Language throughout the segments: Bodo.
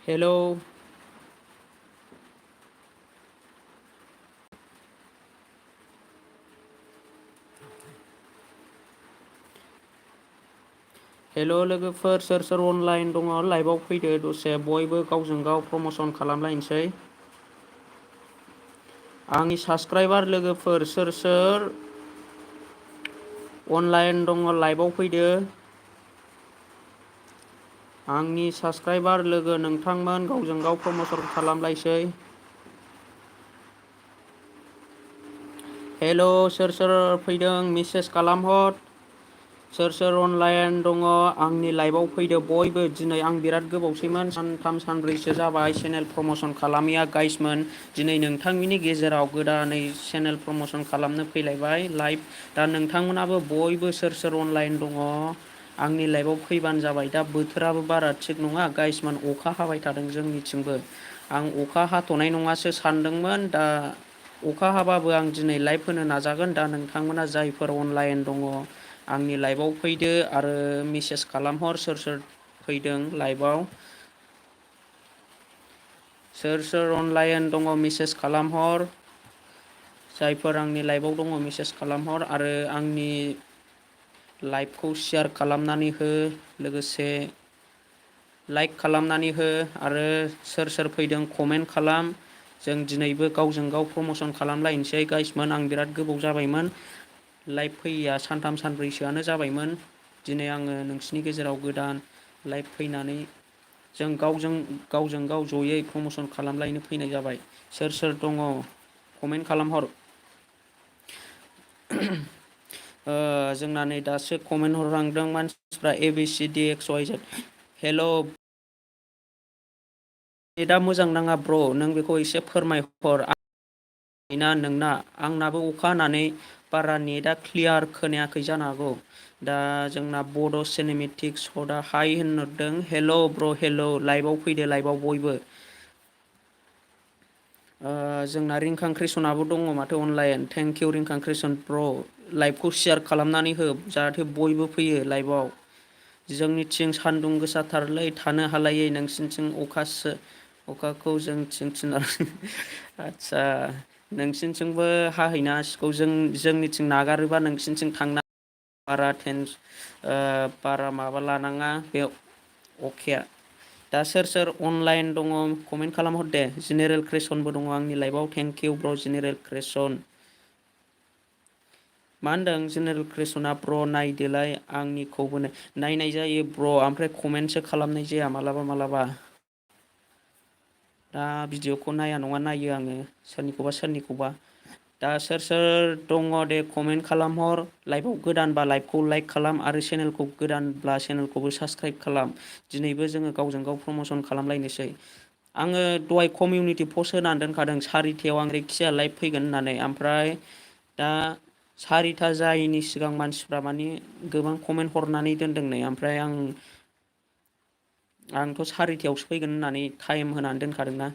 Hello, hello लोगोफोर सोर सोर अनलाइन दङ लाइभआव फैदो दसे बयबो गावजों गाव प्रमसन खालामलायनोसै आंनि साबस्क्राइबार लोगोफोर सोर सोर अनलाइन दङ लाइभआव फैदो आंनि साबस्क्राइबार लोगो नोंथांमोन गावजों गाव प्रमसन खालामलायसै हेलो सोर सोर फैदों मेसेज खालामहर सोर सोर अनलाइन दङ आंनि लाइभआव फैदो बयबो दिनै आं बिराद गोबावसैमोन सानथाम सानब्रैसो जाबाय चेनेल प्रमसन खालामिया गाइसमोन दिनै नोंथांनि गेजेराव गोदानै चेनेल प्रमसन खालामनो फैलायबाय लाइभ दा नोंथांमोनाबो बयबो सोर सोर अनलाइन दङ आंनि लाइभआव फैबानो जाबाय दा बोथोराबो बारा थिग नङा गाइसमोन अखा हाबाय थादों जोंनिथिंबो आं अखा हाथ'नाय नङासो सानदोंमोन दा अखा हाबाबो आं दिनै लाइभ होनो नाजागोन दा नोंथांमोना जायफोर अनलाइन दङ आंनि लाइभआव फैदो आरो मेसेज खालामहर सोर सोर फैदों लाइभआव सोर सोर अनलाइन दङ मेसेज खालामहर जायफोर आंनि लाइभआव दङ मेसेज खालामहर आरो आंनि लाइभखौ शेयार खालामनानै हो लोगोसे लाइक खालामनानै हो आरो सोर सोर फैदों कमेन्ट खालाम जों दिनैबो गावजों गाव प्रमसन खालामलायनोसै गाइसमोन आं बिराद गोबाव जाबायमोन लाइभ फैयैया सानथाम सानब्रैसोआनो जाबायमोन दिनै आङो नोंसिनि गेजेराव गोदान लाइभ फैनानै जों गावजों गाव जयै प्रमसन खालामलायनो फैनाय जाबाय सोर सोर दङ कमेन्ट खालामहर जोंना नै दासो कमेन्ट हरहांदों मानसिफ्रा ABCD XYZ हेल' नेटआ मोजां नाङा ब्र' नों बेखौ एसे फोरमायहर ना नोंना आंनाबो अखा हानानै बारा नेटआ क्लियार खोनायाखै जानो हागौ दा जोंना बड' सिनेमेटिक सदा हाइ होनहरदों हेल' ब्र' हेल' लाइभआव फैदो लाइभआव बयबो जोंना रिंखां कृष्णआबो दङ माथो अनलाइन थेंक इउ रिंखां कृष्ण ब्र' लाइभखौ शेयार खालामनानै हो जाहाथे बयबो फैयो लाइभआव जोंनिथिं सान्दुं गोसाथारलै थानो हालायै नोंसिनिथिं अखाखौ जोंथिं थिनहर आदसा नोंसिनिथिंबो हाहैनो हासिगौ जोंनिथिं नागारोबा नोंसिनिथिं थांना बारा माबा लानाङा बे अखाया दा सोर सोर अनलाइन दङ कमेन्ट खालामहर दे जेनेरेल क्रेसनबो दङ आंनि लाइभआव थेंक इउ ब्र' जेनेरेल क्रेसन मा होनदों जेनेरेल क्रेसना ब्र' नायदोलाय आंनिखौबो नायनाय जायो ब्र' ओमफ्राय कमेन्टसो खालामनाय जाया मालाबा मालाबा दा भिडिअखौ नाया नङा नायो आङो सोरनिखौबा दा सोर सोर दङ दे कमेन्ट खालामहर लाइभआव गोदानबा लाइभखौ लाइक खालाम आरो चेनेलखौ गोदानब्ला चेनेलखौबो साबस्क्राइब खालाम दिनैबो जोङो गावजों गाव प्रमसन खालामलायनोसै आङो दहाय कमिउनिटि पस्ट होनानै दोनखादों सारिथायाव आं जायखिजाया लाइभ फैगोन होननानै ओमफ्राय दा सारिथा जायैनि सिगां मानसिफ्रा माने गोबां कमेन्ट हरनानै दोनदों नै ओमफ्राय आंथ' सारिथायावसो फैगोन होननानै टाइम होनानै दोनखादोंना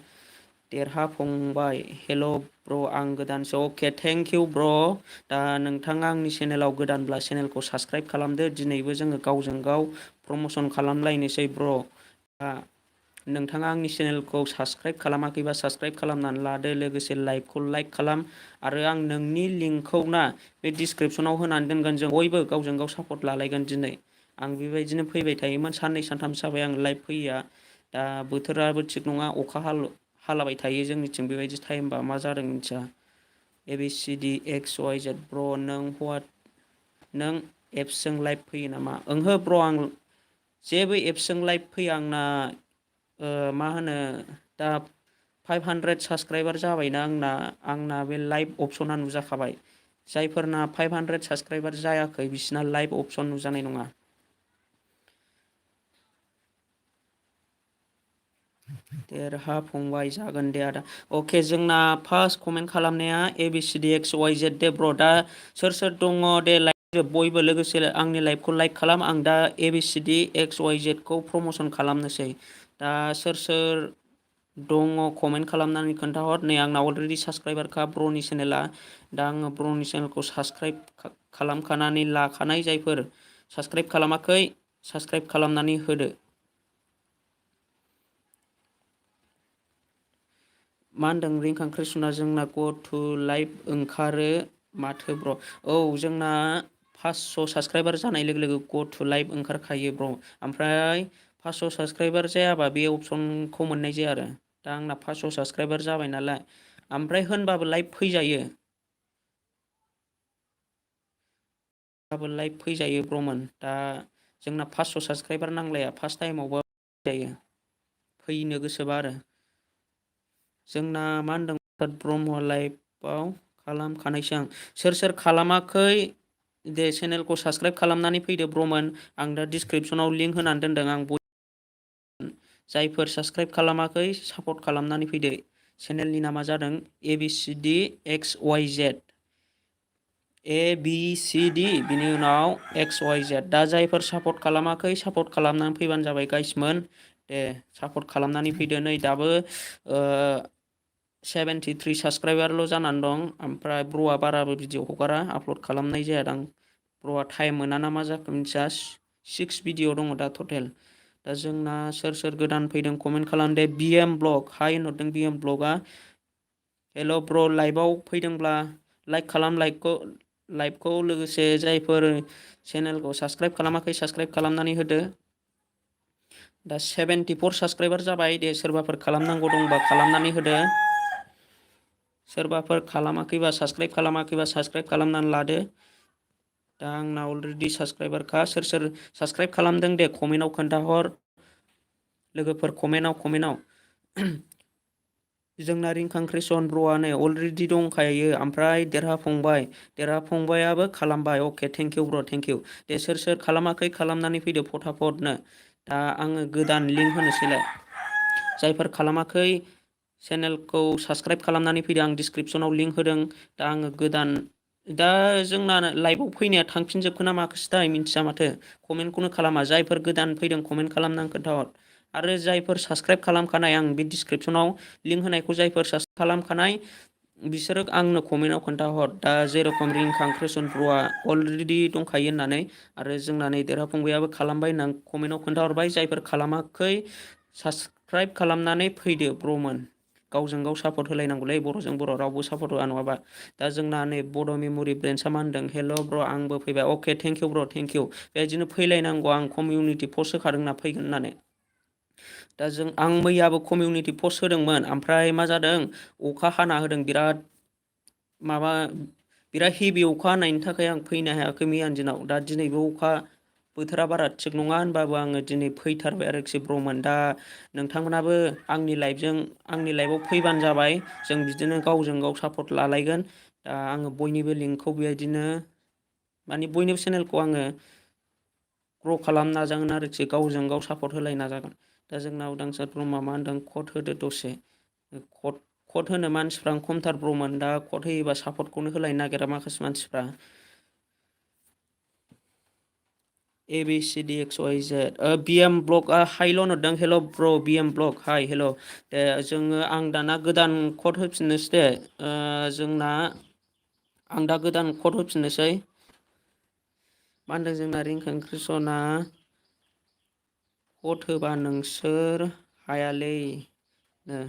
देरहा फंबाय हेल' ब्र' आं गोदानसो अके थेंक इउ ब्र' दा नोंथाङा आंनि चेनेलाव गोदानब्ला चेनेलखौ साबस्क्राइब खालामदो दिनैबो जोङो गावजों गाव प्रमसन खालामलायनोसै ब्र' दा नोंथाङा आंनि चेनेलखौ साबस्क्राइब खालामाखैबा साबस्क्राइब खालामनानै लादो लोगोसे लाइभखौ लाइक खालाम आरो आं नोंनि लिंकखौ बे डिसक्रिपसनाव होनानै दोनगोन जों बयबो गावजों गाव सापर्ट लालायगोन दिनै आं बेबायदिनो फैबाय थायोमोन साननै सानथामसो जाबाय आं लाइभ फैया दा बोथोराबो थिग नङा अखा हालाबाय थायो जोंनिथिं बेबायदि टाइमबा मा जादों मिथिया ABCD XYZ ब्र' नों एप्सजों लाइभ फैयो नामा ओंहो ब्र' आं जेबो एप्सजों लाइभ फैया आंना मा होनो दा 500 साबस्क्राइबार जाबायना आंना बे लाइभ अपसना नुजाखाबाय जायफोरना 500 साबस्क्राइबार जायाखै बिसिना लाइभ अपसन नुजानाय नङा देरहा फंबाय जागोन दे आदा अके जोंना फार्स्ट कमेन्ट खालामनाया ABCD XYZ दे ब्र' दा सोर सोर दङ दे लाइक बयबो लोगोसे आंनि लाइभखौ लाइक खालाम आं दा ABCD XYZ खौ प्रमसन खालामनोसै दा सोर सोर दङ कमेन्ट खालामनानै खोन्थाहर नै आंना अलरेडि साबस्क्राइबारखा ब्र'नि चेनेला दा आङो ब्र'नि चेनेलखौ साबस्क्राइब खालामखानानै लाखानाय जायफोर साबस्क्राइब खालामाखै साबस्क्राइब खालामनानै होदो मा होनदों रिंखां कृष्णआ जोंना गो टु लाइभ ओंखारो माथो ब्र'? औ जोंना 500 साबसक्राइबार जानाय लोगो लोगो गो टु लाइभ ओंखारखायो ब्र'। ओमफ्राय 500 साबसक्राइबार जायाबा बे अपसनखौ मोननाय जाया आरो। दा आंना 500 साबसक्राइबार जाबाय नालाय, ओमफ्राय होनबाबो लाइभ फैजायो। लाइभ फैजायो ब्र'मोन। दा जोंना 500 साबसक्राइबार नांलाया, फार्स्ट टाइमावबो जायो फैनो गोसोबा आरो। जोंना मा होनदों ब्रह्म लाइभआव खालामखानायसो आं। सोर सोर खालामाखै दे चेनेलखौ साबसक्राइब खालामनानै फैदो ब्र'मोन। आं दा डिसक्रिपसनाव लिंक होनानै दोनदों। आं जायफोर साबसक्राइब खालामाखै सापर्ट खालामनानै फैदो। चेनेलनि नामा जादों ABCD XYZ। ABCD बिनि उनाव XYZ। दा जायफोर सापर्ट खालामाखै सापर्ट खालामनानै फैबानो जाबाय गाइसमोन। दे सापर्ट खालामनानै फैदो। नै दाबो 73 साबसक्राइबारल' जानानै दं। ओमफ्राय ब्र'आ बाराबो भिडिअ हगारा, आपल'ड खालामनाय जायादां। ब्र'आ टाइम मोना ना मा जाखो मिथिया। 6 भिडिअ दङ दा टटेल। दा जोंना सोर सोर गोदान फैदों कमेन्ट खालाम दे। BM ब्लग हाय होनहरदों BM ब्लगआ। हेल' ब्र' लाइभआव फैदोंब्ला लाइक खालाम लाइभखौ लोगोसे जायफोर चेनेलखौ साबसक्राइब खालामाखै साबसक्राइब खालामनानै होदो। दा 74 साबसक्राइबार जाबाय। दे सोरबाफोर खालामनांगौ दंबा खालामनानै होदो। सोरबाफोर खालामाखैबा साबसक्राइब खालामनानै लादो। दा आंना अलरेडि साबसक्राइबारखा। सोर सोर साबसक्राइब खालामदों दे कमेन्टआव खोन्थाहर। लोगोफोर कमेन्टआव जोंना रिंखां कृष्ण ब्र'आ नै अलरेडि दंखायो। ओमफ्राय देरहाफंबायाबो खालामबाय। अके थेंकिउ ब्र' थेंकिउ। दे सोर सोर खालामाखै खालामनानै फैदो फटाफटनो। दा आङो गोदान लिंक होनोसैलाय। जायफोर खालामाखै चेनेलखौ साबसक्राइब खालामनानै फैदो। आं डिसक्रिपसनाव लिंक होदों। दा आङो गोदान दा जोंना लाइभआव फैनाया थांफिनजोबखोना माखोसोथाय मिन्थिया माथो। कमेन्टखौनो खालामा। जायफोर गोदान फैदों कमेन्ट खालामनानै खोन्थाहर। आरो जायफोर साबसक्राइब खालामखानाय आं बे डिसक्रिपसनाव लिंक होनायखौ जायफोर साबसक्राइब खालामखानाय बिसोरो आंनो कमेन्टआव खोन्थाहर। दा जेरखम रिंखां कृष्ण ब्र'आ अलरेडि दंखायो होननानै आरो जोंना नै देरहाफंबायाबो खालामबाय होननानै कमेन्टआव खोन्थाहरबाय। जायफोर खालामाखै साबसक्राइब खालामनानै फैदो ब्र'मोन। गावजों गाव सापर्ट होलायनांगौलै। बर'जों बर' रावबो सापर्ट होआ नङाबा। दा जोंना नै बड' मेम'रि ब्रेन्चआ मा होनदों हेल' ब्र' आंबो फैबाय। अके थेंकिउ ब्र' थेंकिउ। बेबायदिनो फैलायनांगौ। आं कमिउनिटि पस्ट होखादोंना फैगोन होननानै। दा आं मैयाबो कमिउनिटि पस्ट होदोंमोन। ओमफ्राय मा जादों अखा हाना होदों बिराद हेभि अखा हानायनि थाखाय आं फैनो हायाखै मैयानि दिनाव। दा दिनैबो अखा बोथोरा बारा थिग नङा होनबाबो आङो दिनै फैथारबाय आरोखि ब्र'मोन। दा नोंथांमोनाबो आंनि लाइभआव फैबानो जाबाय। जों बिदिनो गावजों गाव सापर्ट लालायगोन। दा आङो बयनिबो लिंकखौ बेबायदिनो बयनिबो चेनेलखौ आङो ग्र' खालामनो नाजागोन आरोखि। गावजों गाव सापर्ट होलायनो नाजागोन। दा जोंना उदांस्रि ब्रह्मआ मा होनदों कड होदो दसे। कड होनो मानसिफ्रा खमथार ब्र'मोन। दा कड होयोबा सापर्टखौनो होलायनो नागिरा माखासे मानसिफ्रा। ABCD XYZ BM ब्लगआ हायल' होनहरदों। हेल' ब्र' BM ब्लग हाय हेल'। दे आं दाना गोदान कड होफिननोसै दे। आं दा गोदान कड होफिननोसै। मा होनदों जोंना रिंखां कृष्णआ कड होबा नोंसोर हायालै नो।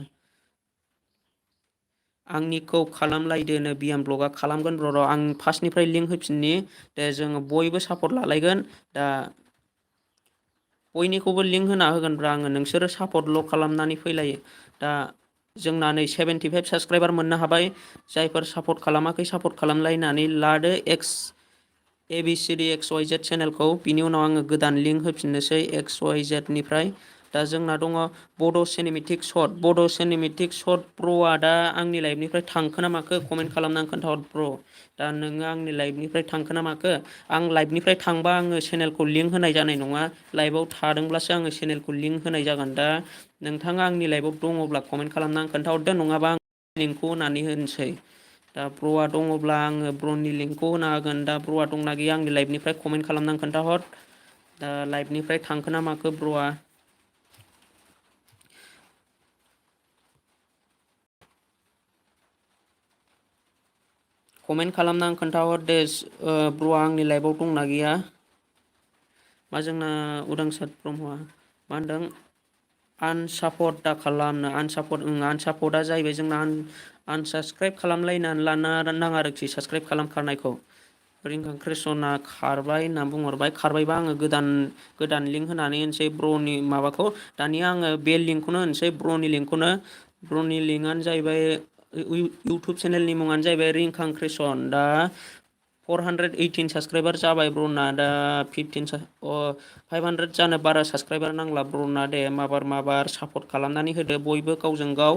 आंनिखौ खालामलायदोनो BM ब्लगआ। खालामगोन र' आं फार्स्टनिफ्राय लिंक होफिननि। दे जोङो बयबो सापर्ट लालायगोन। दा बयनिखौबो लिंक होना होगोनब्रा आङो। नोंसोरो सापर्टल' खालामनानै फैलायो। दा जोंना नै 75 साबसक्राइबार मोननो हाबाय। जायफोर सापर्ट खालामाखै सापर्ट खालामलायनानै लादो ABCD XYZ चेनेलखौ। बिनि उनाव आङो गोदान लिंक होफिननोसै XYZ निफ्राय। दा जोंना दङ बड' सिनेमेटिक सर्ट ब्र'आ दा आंनि लाइभनिफ्राय थांखो ना माखो कमेन्ट खालामनानै खोन्थाहर ब्र'। दा नोङो आंनि लाइभनिफ्राय थांखो ना माखो। आं लाइभनिफ्राय थांबा आङो चेनेलखौ लिंक होनाय जानाय नङा। लाइभआव थादोंब्लासो आङो चेनेलखौ लिंक होनाय जागोन। दा नोंथाङा आंनि लाइभआव दङब्ला कमेन्ट खालामनानै खोन्थाहरदो। नङाबा आं लिंकखौ होनानै होनोसै। दा ब्र'आ दङब्ला आङो ब्र'नि लिंकखौ होना होगोन। दा ब्र'आ दंना गैया आंनि लाइभनिफ्राय कमेन्ट खालामनानै खोन्थाहर। दा लाइभनिफ्राय थांखो ना माखो ब्र'आ। कमेन्ट खालामनानै खोन्थाहर दे ब्र'आ आंनि लाइभआव दंना गैया। मा जोंना उदांस्रि ब्रह्मआ मा होनदों आनसापर्ट दा खालामनो आनसापर्टआ जाहैबाय जोंना आनसाबस्क्राइब खालामलायनानै लानो नाङा आरोखि साबसक्राइब खालामखानायखौ। रिंखां खारबाय होनना बुंहरबाय, खारबायबा आङो गोदान लिंक होनानै होनोसै ब्र'नि माबाखौ। दानिया आङो बे लिंकखौनो होनोसै ब्र'नि लिंकखौनो। ब्र'नि लिंकआनो जाहैबाय इउटुब चेनेलनि मुङानो जाहैबाय रिंखां क्रिसन। दा 418 साबसक्राइबार जाबाय ब्र'ना, दा 500 जानो बारा साबसक्राइबार नांला ब्र'ना। दे माबार सापर्ट खालामनानै होदो बयबो गावजों गाव।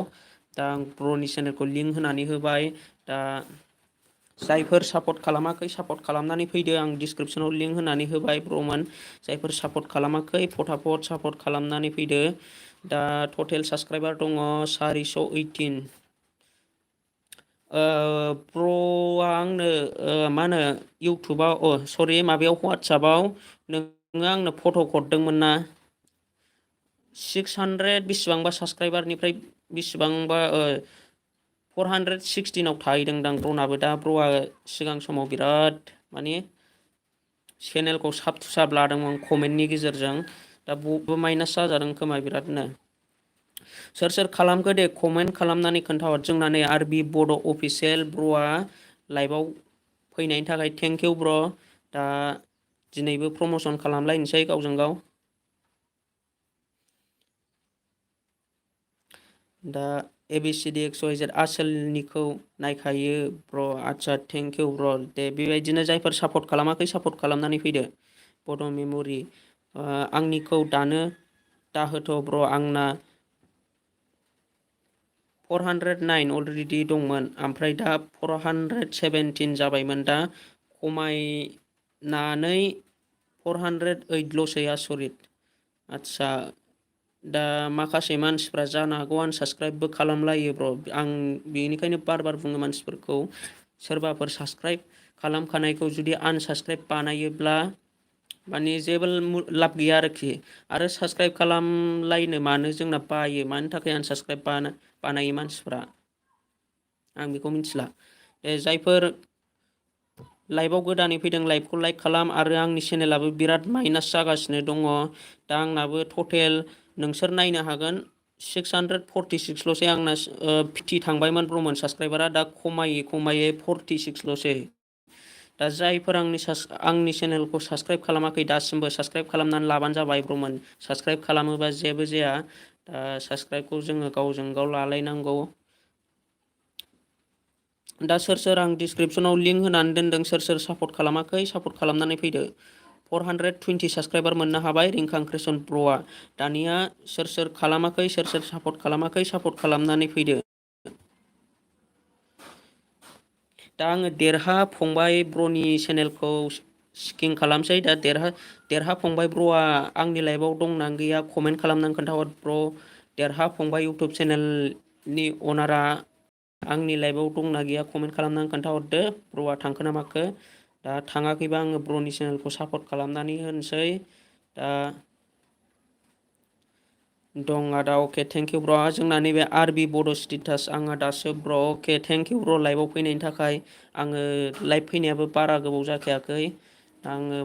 दा आं ब्र'नि चेनेलखौ लिंक होनानै होबाय। दा जायफोर सापर्ट खालामाखै सापर्ट खालामनानै फैदो, आं डिसक्रिपसनाव लिंक होनानै होबाय ब्र'मोन। जायफोर सापर्ट खालामाखै फटाफट सापर्ट खालामनानै फैदो। दा टटेल साबसक्राइबार दङ 418। ब्र'आ आंनो मा होनो इउटुबाव माबायाव वाट्सआपाव नोङो आंनो फट' हरदोंमोन ना 600 बेसिबांबा साबसक्राइबारनिफ्राय बेसिबांबा 416आव थाहैदोंदां ब्र'नाबो। दा ब्र'आ सिगां समाव बिराद माने चेनेलखौ साब लादोंमोन कमेन्टनि गेजेरजों। दा बबो माइनास जाजादों खोमा बिरादनो। सोर खालामखो दे कमेन्ट खालामनानै खोन्थाहर। जोंना नै आरबि बड' अफिसियेल ब्र'आ लाइभआव फैनायनि थाखाय थेंक इउ ब्र'। दा दिनैबो प्रमसन खालामलायनोसै गावजों गाव। दा ABCD XYZ आसोलनिखौ नायखायो ब्र'। आदसा थेंक इउ ब्र'। दे बेबायदिनो जायफोर सापर्ट खालामाखै सापर्ट खालामनानै फैदो। बड' मेम'रि आंनिखौ दाहोथ' ब्र'। आंना 409 अलरेडि दंमोन, ओमफ्राय दा 417 जाबायमोन। दा खमायनानै 408ल'सै। आसरित। आदसा दा माखासे मानसिफ्रा जानो हागौ आनसाबस्क्राइबबो खालामलायो ब्र'। आं बेनिखायनो बार बुङो मानसिफोरखौ, सोरबाफोर साबसक्राइब खालामखानायखौ जुदि आनसाबस्क्राइब बानायोब्ला माने जेबो लाब गैया आरोखि। आरो साबसक्राइब खालामलायनो मानो जोंना बायो, मानि थाखाय आनसाबस्क्राइब बानायो मानसिफ्रा, आं बेखौ मिथिला। जायफोर लाइभआव गोदानै फैदों लाइभखौ लाइक खालाम। आरो आंनि चेनेलाबो बिराद माइनास जागासिनो दङ। दा आंनाबो टटेल नोंसोर नायनो हागोन 646ल'सै आंना। 50 थांबायमोन ब्र'मोन साबसक्राइबारा, दा खमायै 46ल'सै। दा जायफोर आंनि चेनेलखौ साबसक्राइब खालामाखै दासिमबो साबसक्राइब खालामनानै लाबानो जाबाय ब्र'मोन। साबसक्राइब खालामोबा जेबो जाया। दा साबसक्राइबखौ जोङो गावजों गाव लालायनांगौ। दा सोर आं डिसक्रिपसनाव लिंक होनानै दोनदों, सोर सापर्ट खालामाखै सापर्ट खालामनानै फैदो। 420 साबसक्राइबार मोननो हाबाय रिंखां क्रिसन ब्र'आ। दानिया सोर खालामाखै सोर सापर्ट खालामाखै सापर्ट खालामनानै फैदो। दा आङो देरहा फंबाय ब्र'नि चेनेलखौ स्किन खालामसै। दा देरहा फंबाय ब्र'आ आंनि लाइभआव दंना गैया कमेन्ट खालामनानै खोन्थाहर ब्र'। देरहा फंबाय इउटुब चेनेलनि अनारा आंनि लाइभआव दंना गैया कमेन्ट खालामनानै खोन्थाहरदो। ब्र'आ थांखो ना माखो। दा थाङाखैबा आङो ब्र'नि चेनेलखौ सापर्ट खालामनानै होनोसै। दा दं आदा अके थेंक इउ ब्र'। जोंना नैबे आरबि बड' स्टेटास आंहा दासो ब्र'। अके थेंक इउ ब्र' लाइभआव फैनायनि थाखाय। आङो लाइभ फैनायाबो बारा गोबाव जाखायाखै। आङो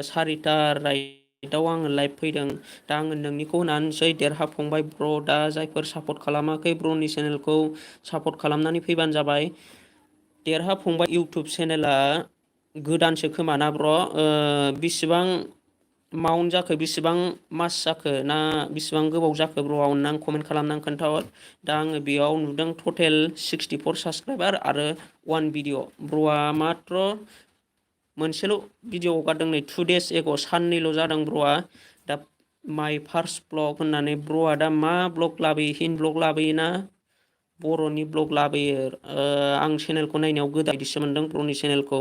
4ता राइटआव आङो लाइभ फैदों। दा आङो नोंनिखौ होनसै देरहा फंबाय ब्र'। दा जायफोर सापर्ट खालामाखै ब्र'नि चेनेलखौ सापर्ट खालामनानै फैबानो जाबाय। देरहा फंबाय इउटुब चेनेला गोदानसो खोमाना ब्र'। बेसेबां माउन्ट जाखो, बेसेबां मास जाखो, ना बेसेबां गोबाव जाखो ब्र'आ अननानै कमेन्ट खालामनानै खोन्थाहर। दा आङो बेयाव नुदों टटेल 64 साबसक्राइबार आरो 1 भिडिअ'। ब्र'आ माथ्र मोनसेल' भिडिअ' हगारदों नै 2 days एग' साननैल' जादों ब्र'आ। दा माइ फार्स्ट ब्लग होननानै ब्र'आ दा मा ब्लग लाबोयो, हिन्द ब्लग लाबोयोना बर'नि ब्लग लाबोयो। आं चेनेलखौ नायनायाव गोदायसो मोनदों ब्र'नि चेनेलखौ।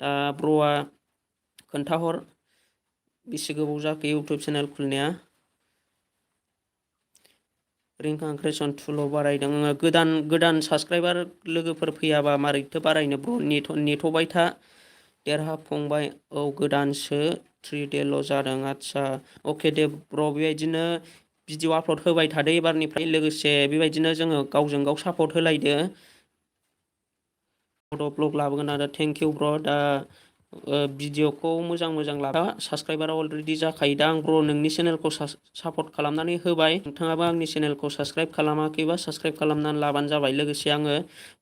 दा ब्र'आ खोन्थाहर बेसे गोबाव जाखो इउटुब चेनेल खुलिनाया। रिंखां क्रिसन 2ल' बारायदों। गोदान साबसक्राइबार लोगोफोर फैयाबा मारैथो बारायनो ब्र'। नेथ'बाय था। देरहा फंबाय औ गोदानसो 3 day'ल' जादों। आदसा अके दे ब्र'। बेबायदिनो भिडिअ आपल'ड होबाय थादो एबारनिफ्राय। लोगोसे बेबायदिनो जोङो गावजों गाव सापर्ट होलायदो। ब्लग लाबोगोन आरो थेंक इउ ब्र'। दा भिडिअखौ मोजां लाबा साबस्क्राइबारा अलरेडि जाखायो। दा आं ब्र नोंनि चेनेलखौ सापर्ट खालामनानै होबाय, नोंथाङाबो आंनि चेनेलखौ साबस्क्राइब खालामाखैबा साबस्क्राइब खालामनानै लाबानो जाबाय। लोगोसे आङो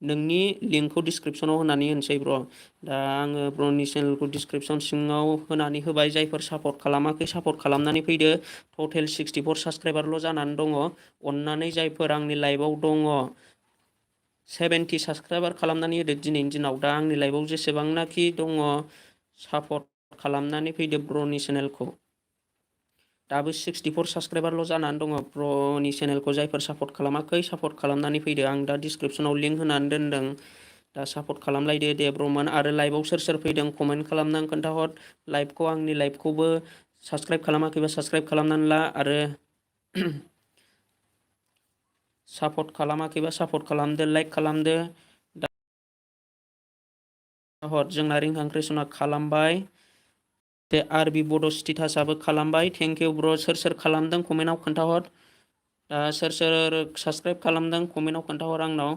नोंनि लिंकखौ डिसक्रिपसनाव होनानै होनोसै ब्र। दा आङो ब्रनि चेनेलखौ डिसक्रिपसन सिङाव होनानै होबाय। जायफोर सापर्ट खालामाखै सापर्ट खालामनानै फैदो। टटेल 64 साबस्क्राइबारल' जानानै दङ। अननानै जायफोर आंनि लाइभआव दङ 70 साबस्क्राइबार खालामनानै होदो दिनैनि दिनाव। दा आंनि लाइभआव जेसेबांनाखि दङ सापर्ट खालामनानै फैदो ब्रनि चेनेलखौ। दाबो 64 साबस्क्राइबारल' जानानै दङ। ब्रनि चेनेलखौ जायफोर सापर्ट खालामाखै सापर्ट खालामनानै फैदो। आं दा डिसक्रिपसनाव लिंक होनानै दोनदों। दा सापर्ट खालामलायदो दे ब्रमोन। आरो लाइभआव सोर फैदों कमेन्ट खालामनानै खोन्थाहर। लाइभखौ आंनि लाइभखौबो साबस्क्राइब खालामाखैबा साबस्क्राइब खालामनानै ला। आरो सापर्ट खालामाखैबा सापर्ट खालामदो, लाइक खालामदो। जोंना रिंखांक्रिसना खालामबाय। दे आरबि बड' स्टेटासआबो खालामबाय। थेंक इउ ब्र। सोर खालामदों कमेन्टआव खोन्थाहर। दा सोर साबस्क्राइब खालामदों कमेन्टआव खोन्थाहर आंनाव।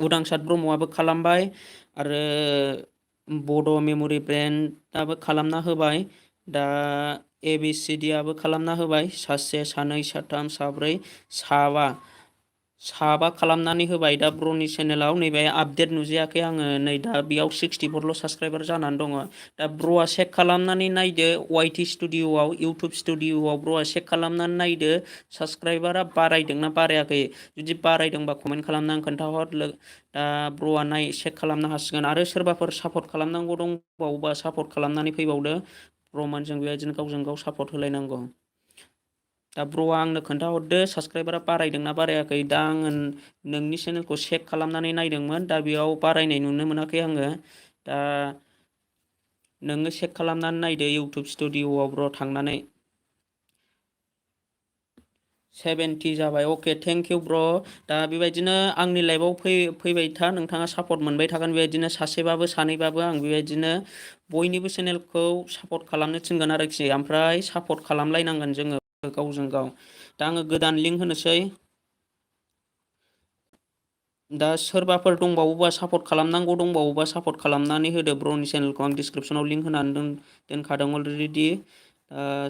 उदांसार ब्रह्मआबो खालामबाय। आरो बड' मेम'रि ब्रेन्डआबो खालामना होबाय। दा ABCD आबो खालामना होबाय। सासे, सानै, साथाम, साब्रै, साबा खालामनानै होबाय। दा ब्रनि चेनेलाव नैबे आपडेट नुजायाखै आङो। नै दा बेयाव 64ल' साबस्क्राइबार जानानै दङ। दा ब्र'आ चेक खालामनानै नायदो YT स्टुडिअ'आव, इउटुब स्टुडिअ'आव ब्र'आ चेक खालामनानै नायदो साबस्क्राइबारा बारायदोंना बारायाखै। जुदि बारायदोंबा कमेन्ट खालामनानै खोन्थाहर। दा ब्र'आ चेक खालामनो हासिगोन। आरो सोरबाफोर सापर्ट खालामनांगौ दंबावोबा सापर्ट खालामनानै फैबावदो। ब्र'मोनजों बेबायदिनो गावजों गाव सापर्ट होलायनांगौ। दा ब्र'आ आंनो खोन्थाहरदो साबस्क्राइबारा बारायदोंना बारायाखै। दा आङो नोंनि चेनेलखौ चेक खालामनानै नायदोंमोन। दा बेयाव बारायनाय नुनो मोनाखै आङो। दा नोङो चेक खालामनानै नायदो इउटुब स्टुडिअ'आव ब्र थांनानै। 70 जाबाय। अके थेंक इउ ब्र। दा बेबायदिनो आंनि लाइभआव फैबाय था। नोंथाङा सापर्ट मोनबाय थागोन। बेबायदिनो सासेबाबो सानैबाबो आं बेबायदिनो बयनिबो चेनेलखौ सापर्ट खालामनो थिनगोन आरोखि। ओमफ्राय सापर्ट खालामलायनांगोन जोङो गावजों गाव। दा आङो गोदान लिंक होनोसै। दा सोरबाफोर दंबावोबा सापर्ट खालामनांगौ दंबावोबा सापर्ट खालामनानै होदो। ब्र'नि चेनेलखौ आं डिसक्रिपसनाव लिंक होनानै दोनखादों अलरेडि।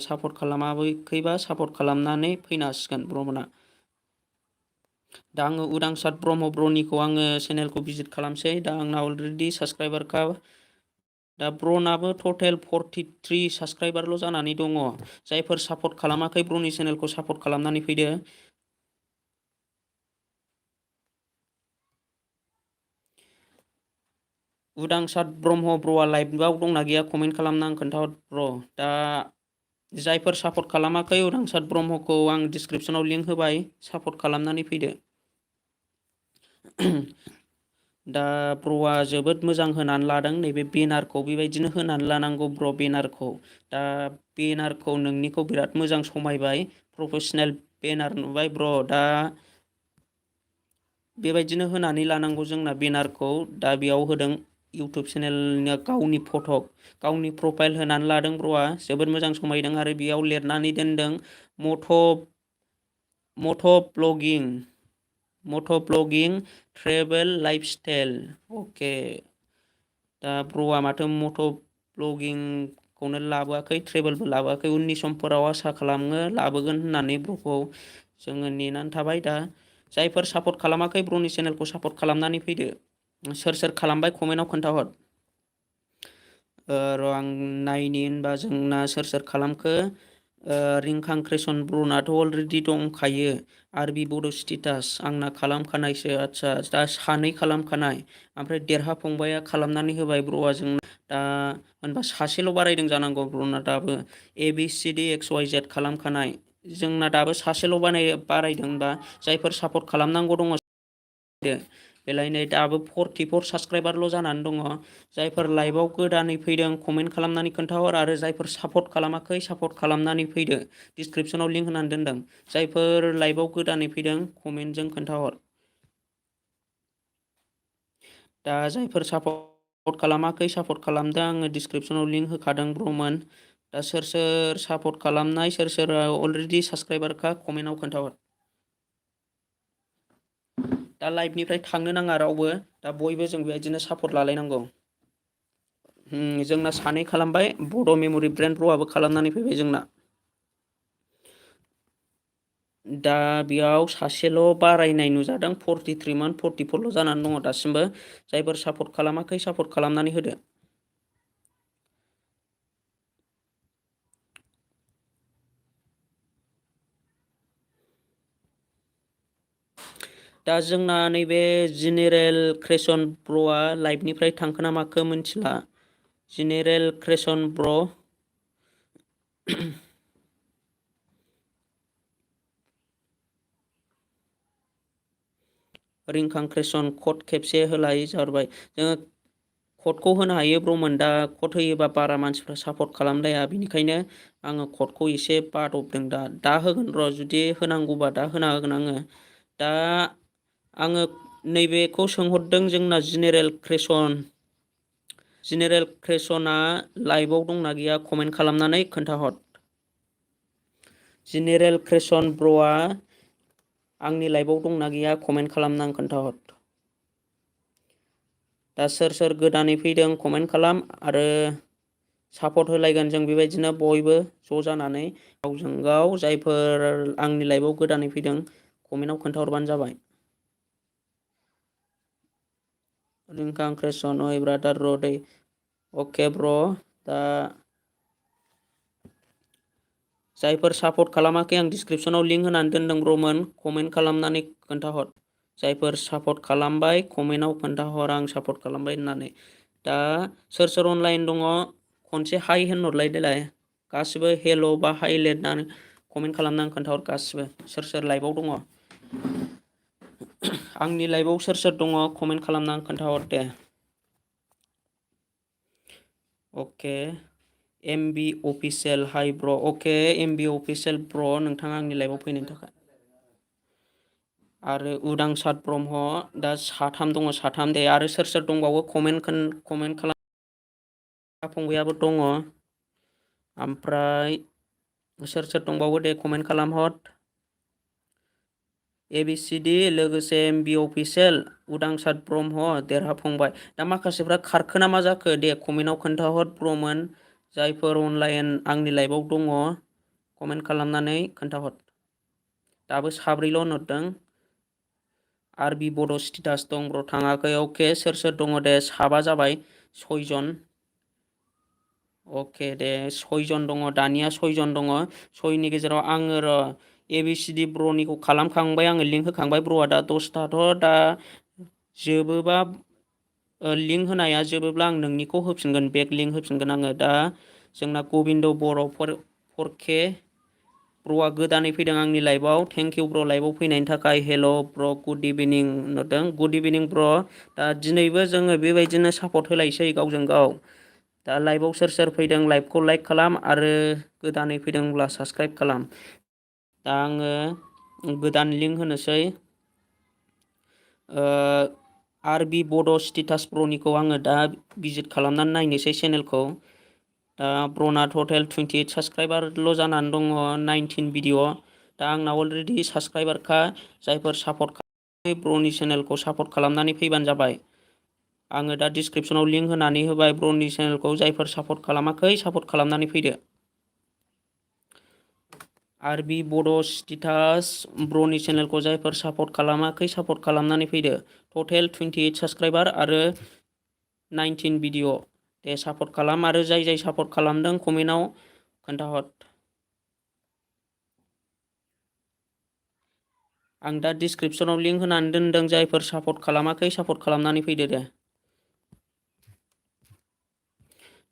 सापर्ट खालामाखैबा सापर्ट खालामनानै फैनो हासिगोन ब्रमोना। दा आङो उदांसार ब्रह्म ब्रनिखौ आङो चेनेलखौ भिजिट खालामसै। दा आंना अलरेडि साबस्क्राइबारखा। दा ब्रनाबो टटेल 43 साबस्क्राइबारल' जानानै दङ। जायफोर सापर्ट खालामाखै ब्रनि चेनेलखौ सापर्ट खालामनानै फैदो। उदांसार ब्रह्म ब्र'आ लाइभआव दंना गैया कमेन्ट खालामना आं खोन्थाहर ब्र। दा जायफोर सापर्ट खालामाखै उदांसार ब्रह्मखौ आं डिसक्रिपसनाव लिंक होबाय। सापर्ट खालामनानै फैदो। दा ब्र'आ जोबोद मोजां होनानै लादों। नैबे बेनारखौ बेबायदिनो होनानै लानांगौ ब्र बेनारखौ। दा बेनारखौ नोंनिखौ बिराद मोजां समायबाय। प्रफेसनेल बेनार नुबाय ब्र। दा बेबायदिनो होनानै लानांगौ जोंना बेनारखौ। दा बेयाव होदों इउटुब चेनेलनि गावनि फट' गावनि प्रफाइल होनानै लादों ब्र'आ। जोबोद मोजां समायदों। आरो बेयाव लिरनानै दोनदों मट' ब्लगिं ट्रेभेल लाइफस्टाइल। अके। दा ब्र'आ माथो मट' ब्लगिंखौनो लाबोआखै, ट्रेभेलबो लाबोआखै। उननि समफोराव आसा खालामो लाबोगोन होननानै ब्र'खौ जोङो नेनानै थाबाय। दा जायफोर सापर्ट खालामाखै ब्र'नि चेनेलखौ सापर्ट खालामनानै फैदो। सोर खालामबाय कमेन्टआव खोन्थाहर। र' आं नायनि होनबा जोंना सोर खालामखो। रिंखांक्रिसन ब्रनाथ' अलरेडि दंखायो। आरबि बड' स्टेटास आंना खालामखानायसो। आदसा दा सानै खालामखानाय। ओमफ्राय देरहा फंबाया खालामनानै होबाय ब्र'आ जों। दा होनबा सासेल' बारायदों जानांगौ ब्रना दाबो। ABCD XYZ खालामखानाय। जोंना दाबो सासेल' बारायदों। होनबा जायफोर सापर्ट खालामनांगौ दङ बेलायनो दाबो 44 साबस्क्राइबारल' जानानै दङ। जायफोर लाइभआव गोदानै फैदों कमेन्ट खालामनानै खोन्थाहर। आरो जायफोर सापर्ट खालामाखै सापर्ट खालामनानै फैदो। डिसक्रिपसनाव लिंक होनानै दोनदों। जायफोर लाइभआव गोदानै फैदों कमेन्टजों खोन्थाहर। दा जायफोर सापर्ट खालामाखै सापर्ट खालामदों। आङो डिसक्रिपसनाव लिंक होखादों ब्रमोन। दा सोर सापर्ट खालामनाय सोर अलरेडि साबस्क्राइबारखा कमेन्टआव खोन्थाहर। दा लाइभनिफ्राय थांनो नाङा रावबो। दा बयबो जों बेबायदिनो सापर्ट लालायनांगौ। जोंना सानै खालामबाय बड' मेम'रि ब्रेन्ड प्र'आबो खालामनानै फैबाय जोंना। दा बेयाव सासेल' बारायनाय नुजादों 43मोन 44ल' जानानै दङ दासिमबो। जायफोर सापर्ट खालामाखै सापर्ट खालामनानै होदो। दा जोंना नैबे जेनेरेल क्रेसन ब्र'आ लाइभनिफ्राय थांखो ना माखो मिथिला। जेनेरेल क्रेसन ब्र' रिंखां क्रेसन कड खेबसे होलाय जाहरबाय। जोङो कडखौ होनो हायो ब्र'मोन, दा कड होयोबा बारा मानसिफ्रा सापर्ट खालामलाया, बिनिखायनो आङो कडखौ एसे बादबदों। दा होगोन र', जुदि होनांगौबा दा होना होगोन आङो। दा आङो नैबेखौ सोंहरदों, जोंना जेनेरेल क्रेसना लाइभआव दंना गैया कमेन्ट खालामनानै खोन्थाहर। जेनेरेल क्रेसन ब्र'आ आंनि लाइभआव दंना गैया कमेन्ट खालामना खोन्थाहर। दा सोर सोर गोदानै फैदों कमेन्ट खालाम, आरो सापर्ट होलायगोन जों बेबायदिनो बयबो ज' जानानै गावजों गाव। जायफोर आंनि लाइभआव गोदानै फैदों कमेन्टआव खोन्थाहरबानो जाबाय। रिंखां क्रेसन ओइ ब्रादार र' दै। अके ब्र', दा जायफोर सापर्ट खालामाखै आं डिसक्रिपसनाव लिंक होनानै दोनदों ब्र'मोन, कमेन्ट खालामनानै खोन्थाहर। जायफोर सापर्ट खालामबाय कमेन्टआव खोन्थाहर आं सापर्ट खालामबाय होननानै। दा सोर सोर अनलाइन दङ खनसे हाइ होनहरलाय देलाय। गासिबो हेल' बा हाइ लिरनानै कमेन्ट खालामनानै खोन्थाहर गासिबो सोर सोर लाइभआव दङ। आंनि लाइभआव सोर सोर दङ कमेन्ट खालामनानै खोन्थाहर दे। अके एमबि अफिसियेल हाइ ब्र'। अके एमबि अफिसियेल ब्र', नोंथाङा आंनि लाइभआव फैनायनि थाखाय। आरो उदांसार ब्रह्म, दा साथाम दङ साथाम दे। आरो सोर सोर दंबावो कमेन्ट खालाम। फंबायाबो दङ। ओमफ्राय सोर सोर दंबावो दे कमेन्ट खालामहर। ABCD लोगोसे एमबि अफिसियेल, उदांसार ब्रह्म, देरहाफंबाय। दा माखासेफ्रा खारखो ना मा जाखो दे कमेन्टआव खोन्थाहर ब्र'मोन। जायफोर अनलाइन आंनि लाइभआव दङ कमेन्ट खालामनानै खोन्थाहर। दाबो साब्रैल' होनहरदों। आरबि बड' स्टेटास दं ब्र' थाङाखै। अके सोर सोर दङ दे, साबा जाबाय, 6 जन। अके दे 6 जन दङ, दानिया 6 जन दङ। 6नि गेजेराव आङो र' ABCD ब्र'निखौ खालामखांबाय, आङो लिंक होखांबाय। ब्र'आ दा 10थाथ', दा जोबोबा लिंक होनाया जोबोब्ला आं नोंनिखौ होफिनगोन, बेक लिंक होफिनगोन आङो। दा जोंना गबिन्द बर' 4K ब्र'आ गोदानै फैदों आंनि लाइभआव। थेंक इउ ब्र' लाइभआव फैनायनि थाखाय। हेल' ब्र' गुड इभिनिं नुदों। गुड इभिनिं ब्र'। दा दिनैबो जोङो बेबायदिनो सापर्ट होलायसै गावजों गाव। दा लाइभआव सोर सोर फैदों लाइभखौ लाइक खालाम, आरो गोदानै फैदोंब्ला साबसक्राइब खालाम। दा आङो गोदान लिंक होनोसै। आरबि बड' स्टेटास ब्र'निखौ आङो दा भिजिट खालामनानै नायनोसै चेनेलखौ। दा ब्र'ना टटेल 28 साबसक्राइबारल' जानानै दङ, 19 भिडिअ'। दा आंना अलरेडि साबसक्राइबारखा। जायफोर सापर्ट खालामाखै ब्र'नि चेनेलखौ सापर्ट खालामनानै फैबानो जाबाय। आङो दा डिसक्रिपसनाव लिंक होनानै होबाय ब्र'नि चेनेलखौ। जायफोर सापर्ट खालामाखै सापर्ट खालामनानै फैदो। आरबि बड' स्टेटास ब्र'नि चेनेलखौ जायफोर सापर्ट खालामाखै सापर्ट खालामनानै फैदो। टटेल 28 साबसक्राइबार आरो 19 भिडिअ'। दे सापर्ट खालाम, आरो जाय जाय सापर्ट खालामदों कमेन्टआव खोन्थाहर। आं दा डिसक्रिपसनाव लिंक होनानै दोनदों। जायफोर सापर्ट खालामाखै सापर्ट खालामनानै फैदो दे।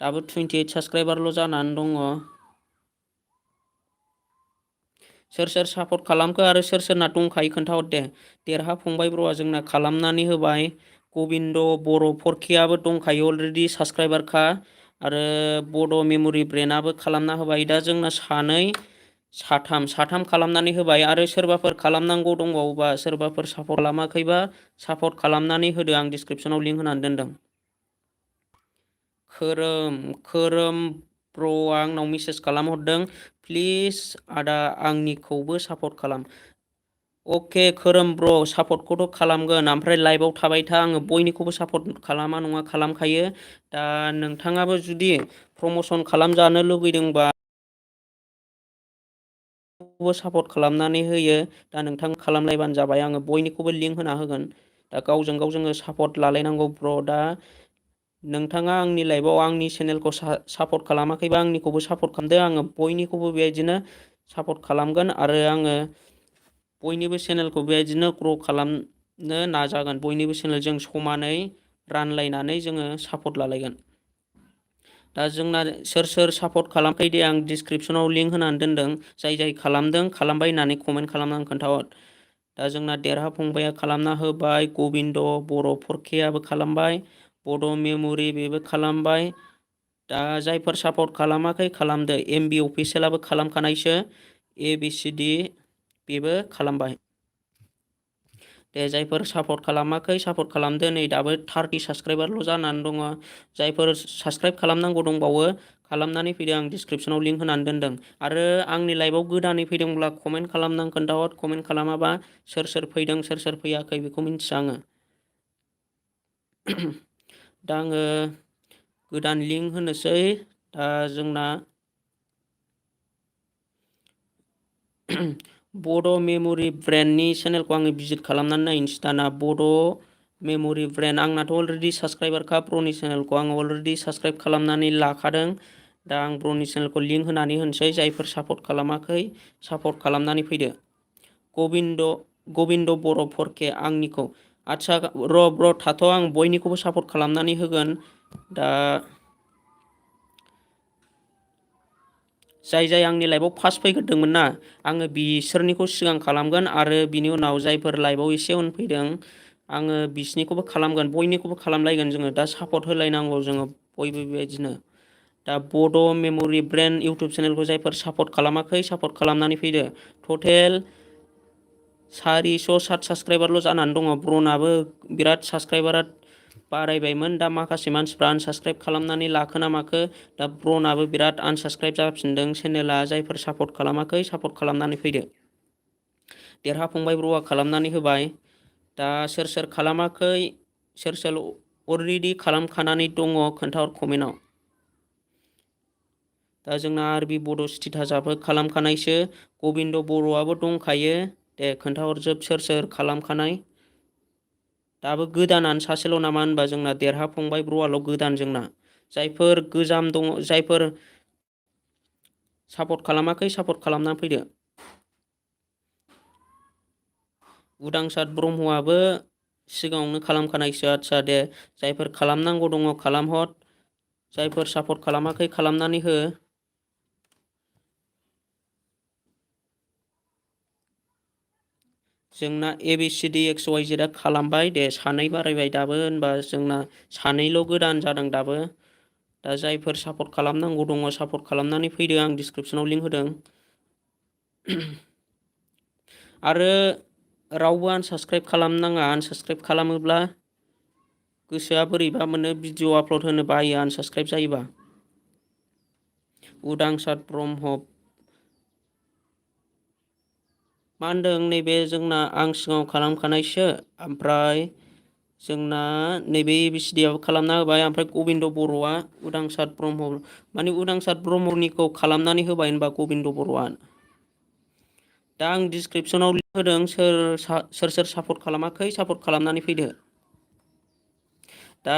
दाबो 28 साबसक्राइबारल' जानानै दङ। सोर सोर सापर्ट खालामखो आरो सोर सोरना दंखायो खोन्थाहर दे। देरहाफंबाय ब्र'आ जोंना खालामनानै होबाय। गबिन्द बर' 4Kआबो दंखायो अलरेडि साबसक्राइबारखा। आरो बड' मेम'रि ब्रेन्डआबो खालामना होबाय। दा जोंना साथाम खालामनानै होबाय। आरो सोरबाफोर खालामनांगौ दंबावोबा, सोरबाफोर सापर्ट खालामाखैबा सापर्ट खालामनानै होदो। आं डिसक्रिपसनाव लिंक होनानै दोनदों। खोरोम ब्र'आ आंनाव मेसेज खालामहरदों, प्लिज आदा आंनिखौबो सापर्ट खालाम। अके खोरोम ब्र सापर्टखौथ' खालामगोन ओमफ्राय लाइभआव थाबाय था आङो बयनिखौबो सापर्ट खालामा नङा खालामखायो। दा नोंथाङाबो जुदि प्रमसन खालामजानो लुगैदोंबा सापर्ट खालामनानै होयो। दा नोंथां खालामलायबानो जाबाय आङो बयनिखौबो लिंक होना होगोन। दा गावजों गाव जोङो सापर्ट लालायनांगौ ब्र। दा नोंथाङा आंनि लाइभआव आंनि चेनेलखौ सापर्ट खालामाखैबा आंनिखौबो सापर्ट खालामदो। आङो बयनिखौबो बेबायदिनो सापर्ट खालामगोन आरो आङो बयनिबो चेनेलखौ बेबायदिनो ग्र' खालामनो नाजागोन। बयनिबो चेनेलजों समानै रानलायनानै जोङो सापर्ट लालायगोन। दा जोंना सोर सोर सापर्ट खालामखै दे आं डिसक्रिपसनाव लिंक होनानै दोनदों। जाय जाय खालामदों खालामबाय होननानै कमेन्ट खालामनानै खोन्थाहर। दा जोंना देरहा फंबाया खालामना होबाय, गबिन्द बर' फरकेयाबो खालामबाय, बड' मेम'रि बेबो खालामबाय। दा जायफोर सापर्ट खालामाखै खालामदो। एमबि अफिसियेलाबो खालामखानायसो, ABCD बेबो खालामबाय। दे जायफोर सापर्ट खालामाखै सापर्ट खालामदो। नै दाबो 30 साबसक्राइबारल' जानानै दङ। जायफोर साबसक्राइब खालामनांगौ दंबावो खालामनानै फैदो। आं डिसक्रिपसनाव लिंक होनानै दोनदों। आरो आंनि लाइभआव गोदानै फैदोंब्ला कमेन्ट खालामनानै खोन्थाहर। कमेन्ट खालामाबा सोर सोर फैदों सोर सोर फैयाखै बेखौ मिन्थिया आङो। दा आङो गोदान लिंक होनोसै। दा जोंना बड' मेम'रि ब्रेन्डनि चेनेलखौ आङो भिजिट खालामनानै नायनोसै दाना। बड' मेम'रि ब्रेन्ड आंनाथ' अलरेडि साबसक्राइबारखा ब्र'नि चेनेलखौ आं अलरेडि साबसक्राइब खालामनानै लाखादों। दा आं ब्र'नि चेनेलखौ लिंक होनानै होनोसै। जायफोर सापर्ट खालामाखै सापर्ट खालामनानै फैदो। गबिन्द बर' फरके आंनिखौ आदसा र' ब्र' थाथ' आं बयनिखौबो सापर्ट खालामनानै होगोन। दा जाय जाय आंनि लाइभआव फार्स्ट फैग्रोदोंमोन ना आङो बिसोरनिखौ सिगां खालामगोन आरो बिनि उनाव जायफोर लाइभआव एसे उन फैदों आङो बिसिनिखौबो खालामगोन। बयनिखौबो खालामलायगोन जोङो। दा सापर्ट होलायनांगौ जोङो बयबो बेबायदिनो। दा बड' मेम'रि ब्रेन्ड इउटुब चेनेलखौ जायफोर सापर्ट खालामाखै सापर्ट खालामनानै फैदो। टटेल 400 साबसक्राइबारल' जानानै दङ। ब्रनाबो बिराद साबसक्राइबारा बारायबायमोन। दा माखासे मानसिफ्रा आनसाबसक्राइब खालामनानै लाखो ना माखो। दा ब्रनाबो बिराद आनसाबसक्राइब जाफिनदों चेनेला। जायफोर सापर्ट खालामाखै सापर्ट खालामनानै फैदो। देरहा फंबाय ब्र'आ खालामनानै होबाय। दा सोर सोर खालामाखै सोर सोर अलरेडि खालामखानानै दङ खोन्थाहर कमेन्टआव। दा जोंना आरबि बड' स्टेटासआबो खालामखानायसो। गबिन्द बर'आबो दंखायो। दे खोन्थाहरजोब सोर सोर खालामखानाय। दाबो गोदानानो सासेल' नामा होनबा जोंना देरहा फंबाय ब्र'आल' गोदान जोंना। जायफोर गोजाम दङ जायफोर सापर्ट खालामाखै सापर्ट खालामनानै फैदो। उदांसार ब्रह्मआबो सिगाङावनो खालामखानायसो। आदसा दे जायफोर खालामनांगौ दङ खालामहर। जायफोर सापर्ट खालामाखै खालामनानै हो। जोंना ABCD XYZ खालामबाय। दे सानै बारायबाय दाबो होनबा जोंना सानैल' गोदान जादों दाबो। दा जायफोर सापर्ट खालामनांगौ दङ सापर्ट खालामनानै फैदो। आं डिसक्रिपसनाव लिंक होदों। आरो रावबो आनसाबसक्राइब खालामनाङा। आनसाबसक्राइब खालामोब्ला गोसोआ बोरैबा मोनो। भिडिअ आपल'ड होनो बायो आनसाबसक्राइब जायोबा। उदांसार ब्रह्म मा होनदों नैबे जोंना आं सिगाङाव खालामखानायसो। ओमफ्राय जोंना नैबे ABCD आबो खालामना होबाय। ओमफ्राय गबिन्द बर'आ उदांसार ब्रह्म माने उदांसार ब्रह्मनिखौ खालामनानै होबाय होनबा गबिन्द बर'आ। दा आं डिसक्रिपसनाव लिंक होदों। सोर सोर सापर्ट खालामाखै सापर्ट खालामनानै फैदो। दा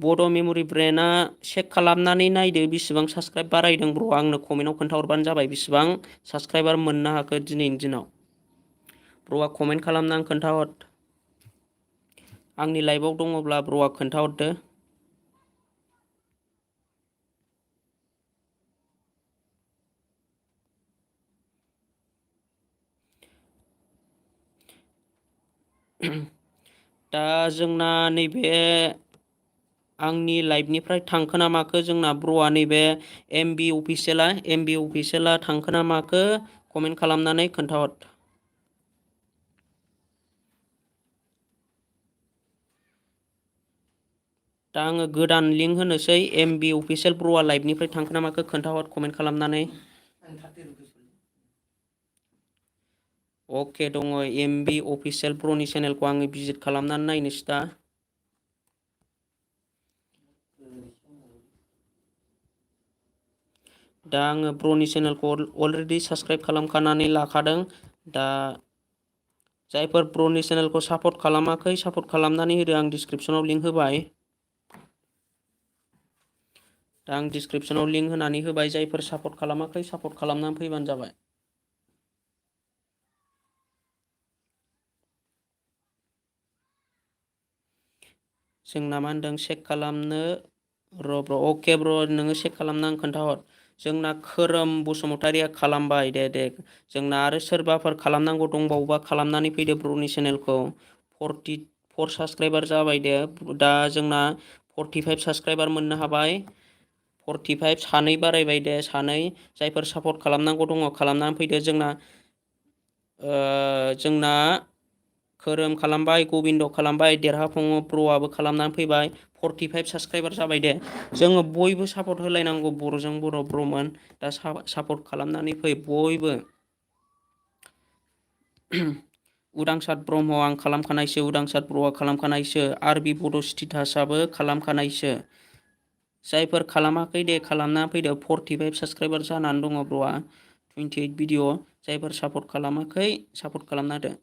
बड' मेम'रि ब्रेन्डआ चेक खालामनानै नायदो बिसिबां साबसक्राइब बारायदों ब्र' आंनो कमेन्टआव खोन्थाहरबानो जाबाय बिसिबां साबसक्राइबार मोननो हाखो दिनैनि दिनाव। ब्र'आ कमेन्ट खालामनानै खोन्थाहर। आंनि लाइभआव दङब्ला ब्र'आ खोन्थाहरदो। दा जोंना नैबे आंनि लाइभनिफ्राय थांखो ना माखो जोंना ब्र'आ नैबे MB अफिसियेला थांखो ना माखो कमेन्ट खालामनानै खोन्थाहर। दा आङो गोदान लिंक होनोसै। MB अफिसियेल ब्र'आ लाइभनिफ्राय थांखो ना माखो खोन्थाहर कमेन्ट खालामनानै। अके दङ MB अफिसियेल ब्र'नि चेनेलखौ आङो भिजिट खालामनानै नायनोसै दा। दा आङो ब्र'नि चेनेलखौ अलरेडि साबस्क्राइब खालामखानानै लाखादों। दा जायफोर ब्र'नि चेनेलखौ सापर्ट खालामाखै सापर्ट खालामनानै होदो, आं डिसक्रिपसनाव लिंक होबाय। दा आं डिसक्रिपसनाव लिंक होनानै होबाय, जायफोर सापर्ट खालामाखै सापर्ट खालामनानै फैबानो जाबाय। जोंना मा होनदों चेक खालामनो ब्र' अके ब्र' नोङो चेक खालामना आं खोन्थाहर। जोंना खोरोम बसुमतारिया खालामबाय दे जोंना आरो सोरबाफोर खालामनांगौ दंबावोबा खालामनानै फैदो ब्र'नि चेनेलखौ। 44 साबस्क्राइबार जाबाय दे, दा जोंना 45 साबस्क्राइबार मोननो हाबाय। 45 सानै बारायबाय दे, सानै। जायफोर सापर्ट खालामनांगौ दङ खालामनानै फैदो। जोंना खोरोम खालामबाय, गबिन्द खालामबाय, देरहाफुं ब्र'आबो खालामनानै फैबाय। 45 साबस्क्राइबार जाबाय दे। जोङो बयबो सापर्ट होलायनांगौ, बर'जों बर' ब्र'मोन। दा सापर्ट खालामनानै फै बयबो। उदांसार ब्रह्म आं खालामखानायसो, उदांसार ब्र'आ खालामखानायसो, आरबि बड' स्टिटासआबो खालामखानायसो। जायफोर खालामाखै दे खालामना फैदो। 45 साबस्क्राइबार जानानै दङ ब्र'आ, 28 भिडिअ'। जायफोर सापर्ट खालामाखै सापर्ट खालामना होदो।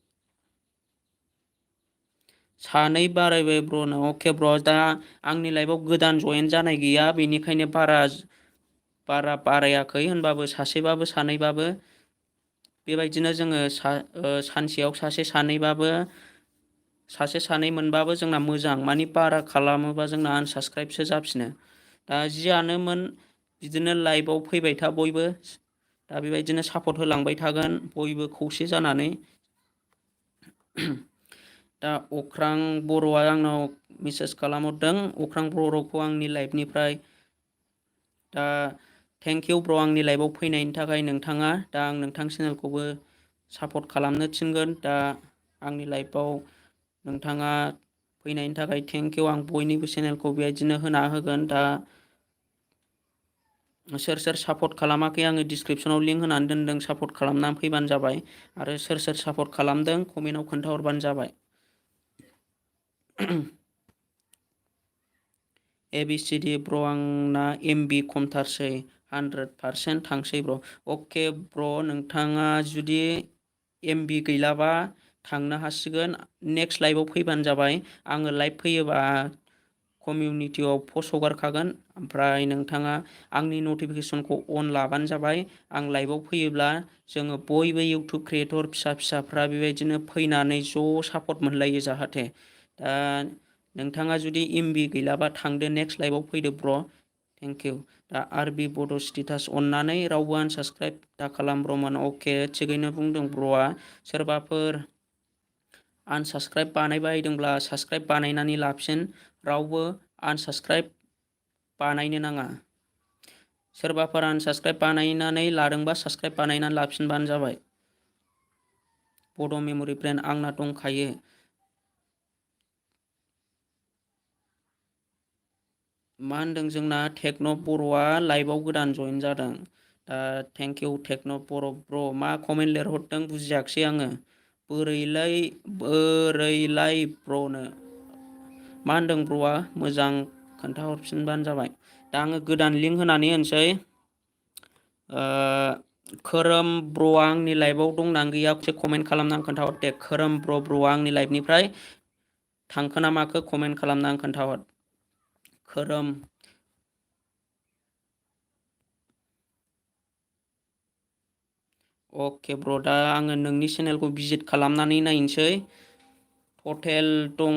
सानै बारायबाय ब्र'नो, अके ब्र'। दा आंनि लाइफआव गोदान जयेन जानाय गैया, बेनिखायनो बारा बारायाखै होनबाबो सासेबाबो सानैबाबो बेबायदिनो जोङो सानसेयाव सासे सानै मोनबाबो जोंना मोजां। मानि बारा खालामोबा जोंना आनसाबस्क्राइबसो जाफिनो। दा जियानोमोन बिदिनो लाइभआव फैबाय था बयबो। दा बेबायदिनो सापर्ट होलांबाय थागोन बयबो खौसे जानानै। दा अख्रां बर'आ आंनाव मेसेज खालामहरदों, अख्रां बर'खौ आंनि लाइफनिफ्राय। दा थेंकिउ ब्र' आंनि लाइफआव फैनायनि थाखाय नोंथाङा। दा आं नोंथां चेनेलखौबो सापर्ट खालामनो थिनगोन। दा आंनि लाइफआव नोंथाङा फैनायनि थाखाय थेंकिउ। आं बयनिबो चेनेलखौ बेबायदिनो होना होगोन। दा सोर सोर सापर्ट खालामाखै आङो डिसक्रिपसनाव लिंक होनानै दोनदों, सापर्ट खालामनानै फैबानो जाबाय। आरो सोर सोर सापर्ट खालामदों कमेन्टआव खोन्थाहरबानो जाबाय। ABCD ब्र' आंना MB खमथारसै, 100% थांसै ब्र'। अके ब्र' नोंथाङा जुदि MB गैलाबा थांनो हासिगोन, नेक्स्ट लाइभआव फैबानो जाबाय। आङो लाइभ फैयोबा कमिउनिटियाव पस्ट हगारखागोन, ओमफ्राय नोंथाङा आंनि नटिफिकेसनखौ अन लाबानो जाबाय। आं लाइभआव फैयोब्ला जोङो बयबो इउटुब क्रियेटर फिसाफ्रा बेबायदिनो फैनानै ज' सापर्ट मोनलायो जाहाथे। दा नोंथाङा जुदि MB गैलाबा थांदो, नेक्स्ट लाइभआव फैदो ब्र'। थेंकिउ। दा आरबि बड' स्टेटास अननानै रावबो आनसाबस्क्राइब दा खालाम ब्र'मोन। अके थिगैनो बुंदों ब्र'आ। सोरबाफोर आनसाबस्क्राइब बानायबायदोंब्ला साबस्क्राइब बानायनानै लाफिन। रावबो आनसाबस्क्राइब बानायनो नाङा। सोरबाफोर आनसाबस्क्राइब बानायनानै लादोंबा साबस्क्राइब बानायनानै लाफिनबानो जाबाय। बड' मेम'रि ब्रेन्ड आंना दंखायो। मा होनदों जोंना टेक्न' बर'आ लाइभआव गोदान जयेन जादों। दा थेंकिउ टेक्न' बर' ब्र'। मा कमेन्ट लिरहरदों बुजियाखिसै आङो। बोरैलाय ब्र'नो मा होनदों ब्र'आ, मोजां खोन्थाहरफिनबानो जाबाय। दा आङो गोदान लिंक होनानै होनोसै। खोरोम ब्र'आ आंनि लाइफआव दंना गैया खनसे कमेन्ट खालामनानै खोन्थाहर दे। खोरोम ब्र'आ आंनि लाइफनिफ्राय थांखो ना माखो कमेन्ट खालामनानै खोन्थाहर। खोरोम अके ब्र'। दा आङो नोंनि चेनेलखौ भिजिट खालामनानै नायनोसै। टटेल दङ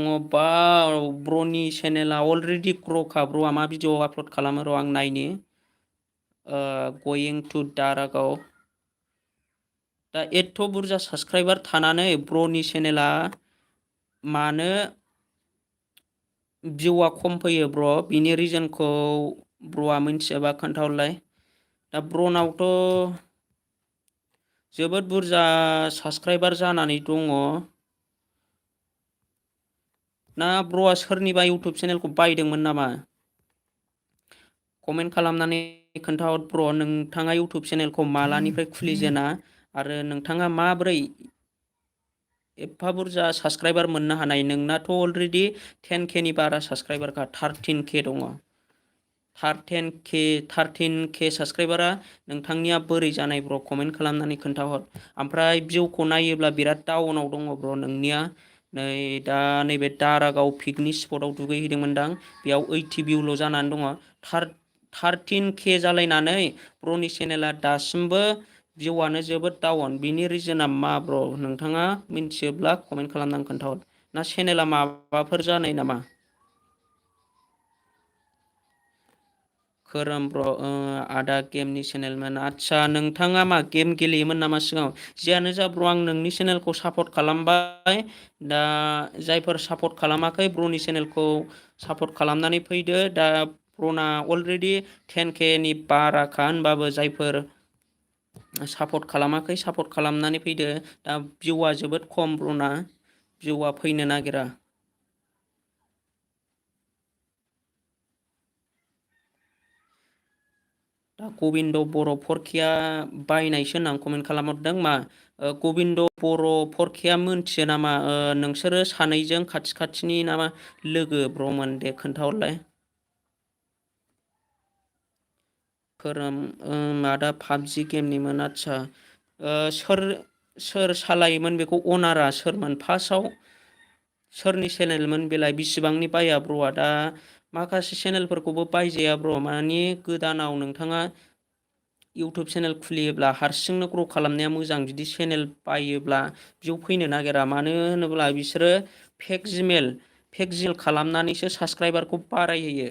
ब्र'नि चेनेला अलरेडि ग्र'खा। ब्र'आ मा भिडिअ आपल'ड खालामो र' आं नायनि। गयिं टु दारागाव। दा एथ' बुरजा साबस्क्राइबार थानानै ब्र'नि चेनेला मानो भिउआ खम फैयो ब्र', बिनि रिजनखौ ब्र'आ मिथियोबा खोन्थाहरलाय। दा ब्र'नावथ' जोबोद बुरजा साबस्क्राइबार जानानै दङ। ना ब्र'आ सोरनिबा इउटुब चेनेलखौ बायदोंमोन नामा? कमेन्ट खालामनानै खोन्थाहर ब्र'। नोंथाङा इउटुब चेनेलखौ मालानिफ्राय खुलिजेना आरो नोंथाङा माबोरै एफा बुरजा साबस्क्राइबार मोननो हानाय? नोंनाथ' अलरेडि 10K नि बारा साबस्क्राइबारखा, 13K दङ। 13K साबस्क्राइबारा नोंथांनिया बोरै जानाय ब्र? कमेन्ट खालामनानै खोन्थाहर। ओमफ्राय भिउखौ नायोब्ला बिराद डाउनाव दङ ब्र नोंनिया। नै दा नैबे दारागाव पिकनिक स्पटआव दुगैहैदोंमोनदां, बेयाव 80 भिउल' जानानै दङ। 13K जालायनानै ब्र'नि चेनेला दासिमबो भिउआनो जोबोद डाउन। बिनि रिजोना मा ब्र? नोंथाङा मिन्थियोब्ला कमेन्ट खालामनानै खोन्थाहर। ना चेनेला माबाफोर जानाय नामा? खोरोम ब्र, आदा गेमनि चेनेलमोन। आदसा नोंथाङा मा गेम गेलेयोमोन नामा सिगाङाव? जियानो जा ब्र, आं नोंनि चेनेलखौ सापर्ट खालामबाय। दा जायफोर सापर्ट खालामाखै ब्र'नि चेनेलखौ सापर्ट खालामनानै फैदो। दा ब्र'ना अलरेडि 10K नि बाराखा, होनबाबो जायफोर सापर्ट खालामाखै सापर्ट खालामनानै फैदो। दा भिउआ जोबोद खम ब्र'ना, भिउआ फैनो नागिरा। दा गबिन्द बर' फरखिया बायनायसो होननानै कमेन्ट खालामहरदों। मा गबिन्द बर' फरखिया मोनथियो नामा? नोंसोरो सानैजों खाथि खाथिनि नामा लोगो ब्र'मोन? दे खोन्थाहरलाय। खोरोम आदा पाबजि गेमनिमोन। आदसा सोर सालायोमोन बेखौ? अनारा सोरमोन? फार्स्टआव सोरनि चेनेलमोन बेलाय? बिसिबांनि बाया ब्र'आ? दा माखासे चेनेलफोरखौबो बायजाया ब्र, माने गोदानाव नोंथाङा इउटुब चेनेल खुलियोब्ला हारसिंनो ग्र' खालामनाया मोजां। बिदि चेनेल बायोब्ला भिउ फैनो नागिरा। मानो होनोब्ला बिसोरो फेक जिल खालामनानैसो साबस्क्राइबारखौ बारायहोयो।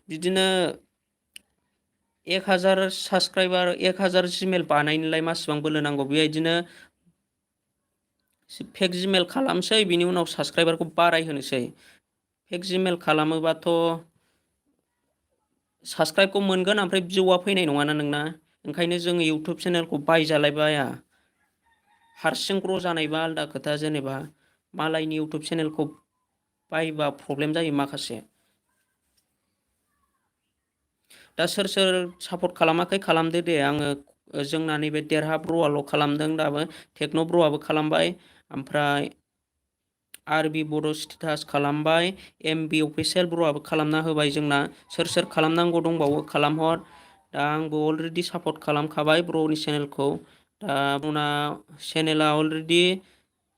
बिदिनो 1000 साबस्क्राइबार, 1000 जिमेल बानायनोलाय मासिबां बोलो नांगौ? बेबायदिनो फेक जिमेल खालामसै, बिनि उनाव साबस्क्राइबारखौ बारायहोनोसै। फेक जिमेल खालामोबाथ' साबस्क्राइबखौ मोनगोन, ओमफ्राय भिउआ फैनाय नङाना नोंना। ओंखायनो जोङो इउटुब चेनेलखौ बायजालायबाया। हारसिं ग्र' जानायबा आलदा खोथा, जेनेबा मालायनि इउटुब चेनेलखौ बायबा प्रब्लेम जायो माखासे। दा सोर सापर्ट खालामाखै खालामदो दे। आङो जोंना नैबे देरहा ब्र'आल' खालामदों दाबो। टेक्न' ब्र'आबो खालामबाय, ओमफ्राय आरबि बड' स्टेटास खालामबाय, एमबि अफिसियेल ब्र'आबो खालामना होबाय जोंना। सोर खालामनांगौ दंबावो खालामहर। दा आंबो अलरेडि सापर्ट खालामखाबाय ब्र'नि चेनेलखौ। दा ब्र'ना चेनेला अलरेडि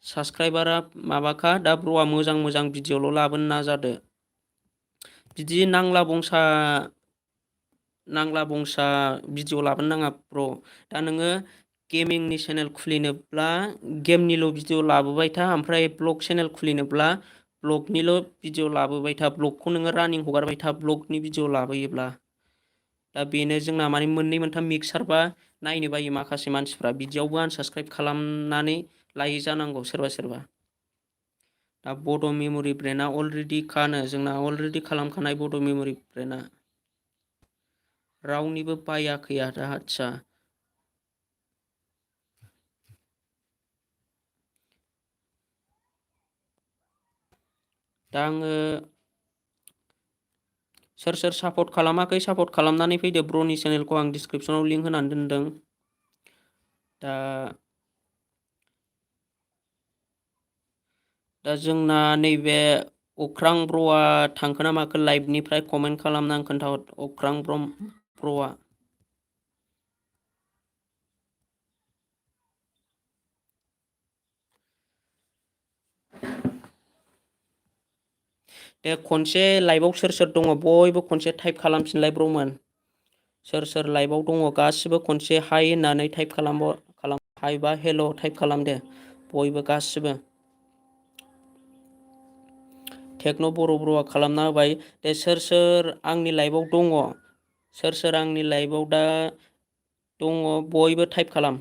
साबस्क्राइबारा माबाखा। दा ब्र'आ मोजां भिडिअ'ल' लाबोनो नाजादो। बिदि नांला बंसा भिडिअ' लाबोनो नाङा ब्र'। दा नोङो गेमिंनि चेनेल खुलिनोब्ला गेमनिल' भिडिअ' लाबोबाय था, ओमफ्राय ब्लग चेनेल खुलिनोब्ला ब्लगनिल' भिडिअ' लाबोबाय था। ब्लगखौ नोङो रानिं हगारबाय था ब्लगनि भिडिअ' लाबोयोब्ला। दा बेनो जोंना माने मोननै मोनथाम मिक्सारबा नायनो बायो माखासे मानसिफ्रा। बिदियावबो आनसाबस्क्राइब खालामनानै लायै जानांगौ सोरबा। दा बड' मेम'रि ब्रेना अलरेडि खानो, जोंना अलरेडि खालामखानाय बड' मेम'रि ब्रेना। रावनिबो बायाखै आदा। आदसा दा आङो सोर सापर्ट खालामाखै सापर्ट खालामनानै फैदो। ब्र'नि चेनेलखौ आं डिसक्रिपसनाव लिंक होनानै दोनदों। दा जोंना नैबे अख्रां ब्र'आ थांखो ना माखो लाइभनिफ्राय? कमेन्ट खालामनानै खोन्थाहर अख्रां ब्र'आ। दे खनसे लाइभआव सोर दङ बयबो खनसे टाइप खालामफिनलाय ब्र'मोन। सोर लाइभआव दङ गासिबो खनसे हाय होननानै टाइप खालाम। हाय बा हेल' टाइप खालाम दे बयबो गासिबो। टेक्न' ब्र'आ खालामना होबाय। दे सोर आंनि लाइभआव दङ, सोर आंनि लाइभआव दा दङ बयबो टाइप खालाम।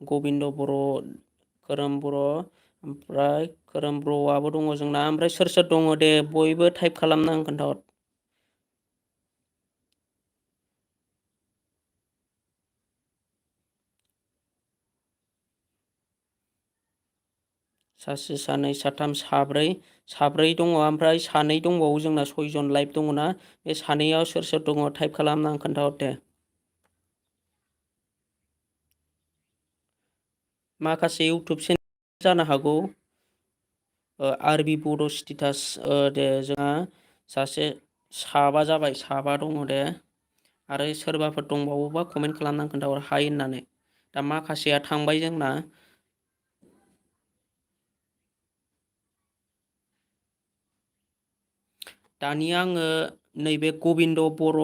गबिन्द बर', खोरोम बर', ओमफ्राय खोरोम ब्र'आबो दङ जोंना। ओमफ्राय सोर दङ दे बयबो टाइप खालामना खोन्थाहर। सासे सानै साथाम साब्रै दङ, ओमफ्राय सानै दंबावो जोंना 6 जन लाइभ दङना। बे सानैयाव सोर दङ टाइप खालामना खोन्थाहर दे। माखासे इउटुब चेनेल जानो हागौ। आरबि बड' स्टेटास दे जोंहा सासे साबा जाबाय, साबा दङ दे। आरो सोरबाफोर दंबावोबा कमेन्ट खालामनानै खोन्थाहर हाय होननानै। दा माखासेया थांबाय जोंना। दानिया आङो नैबे गबिन्द बर'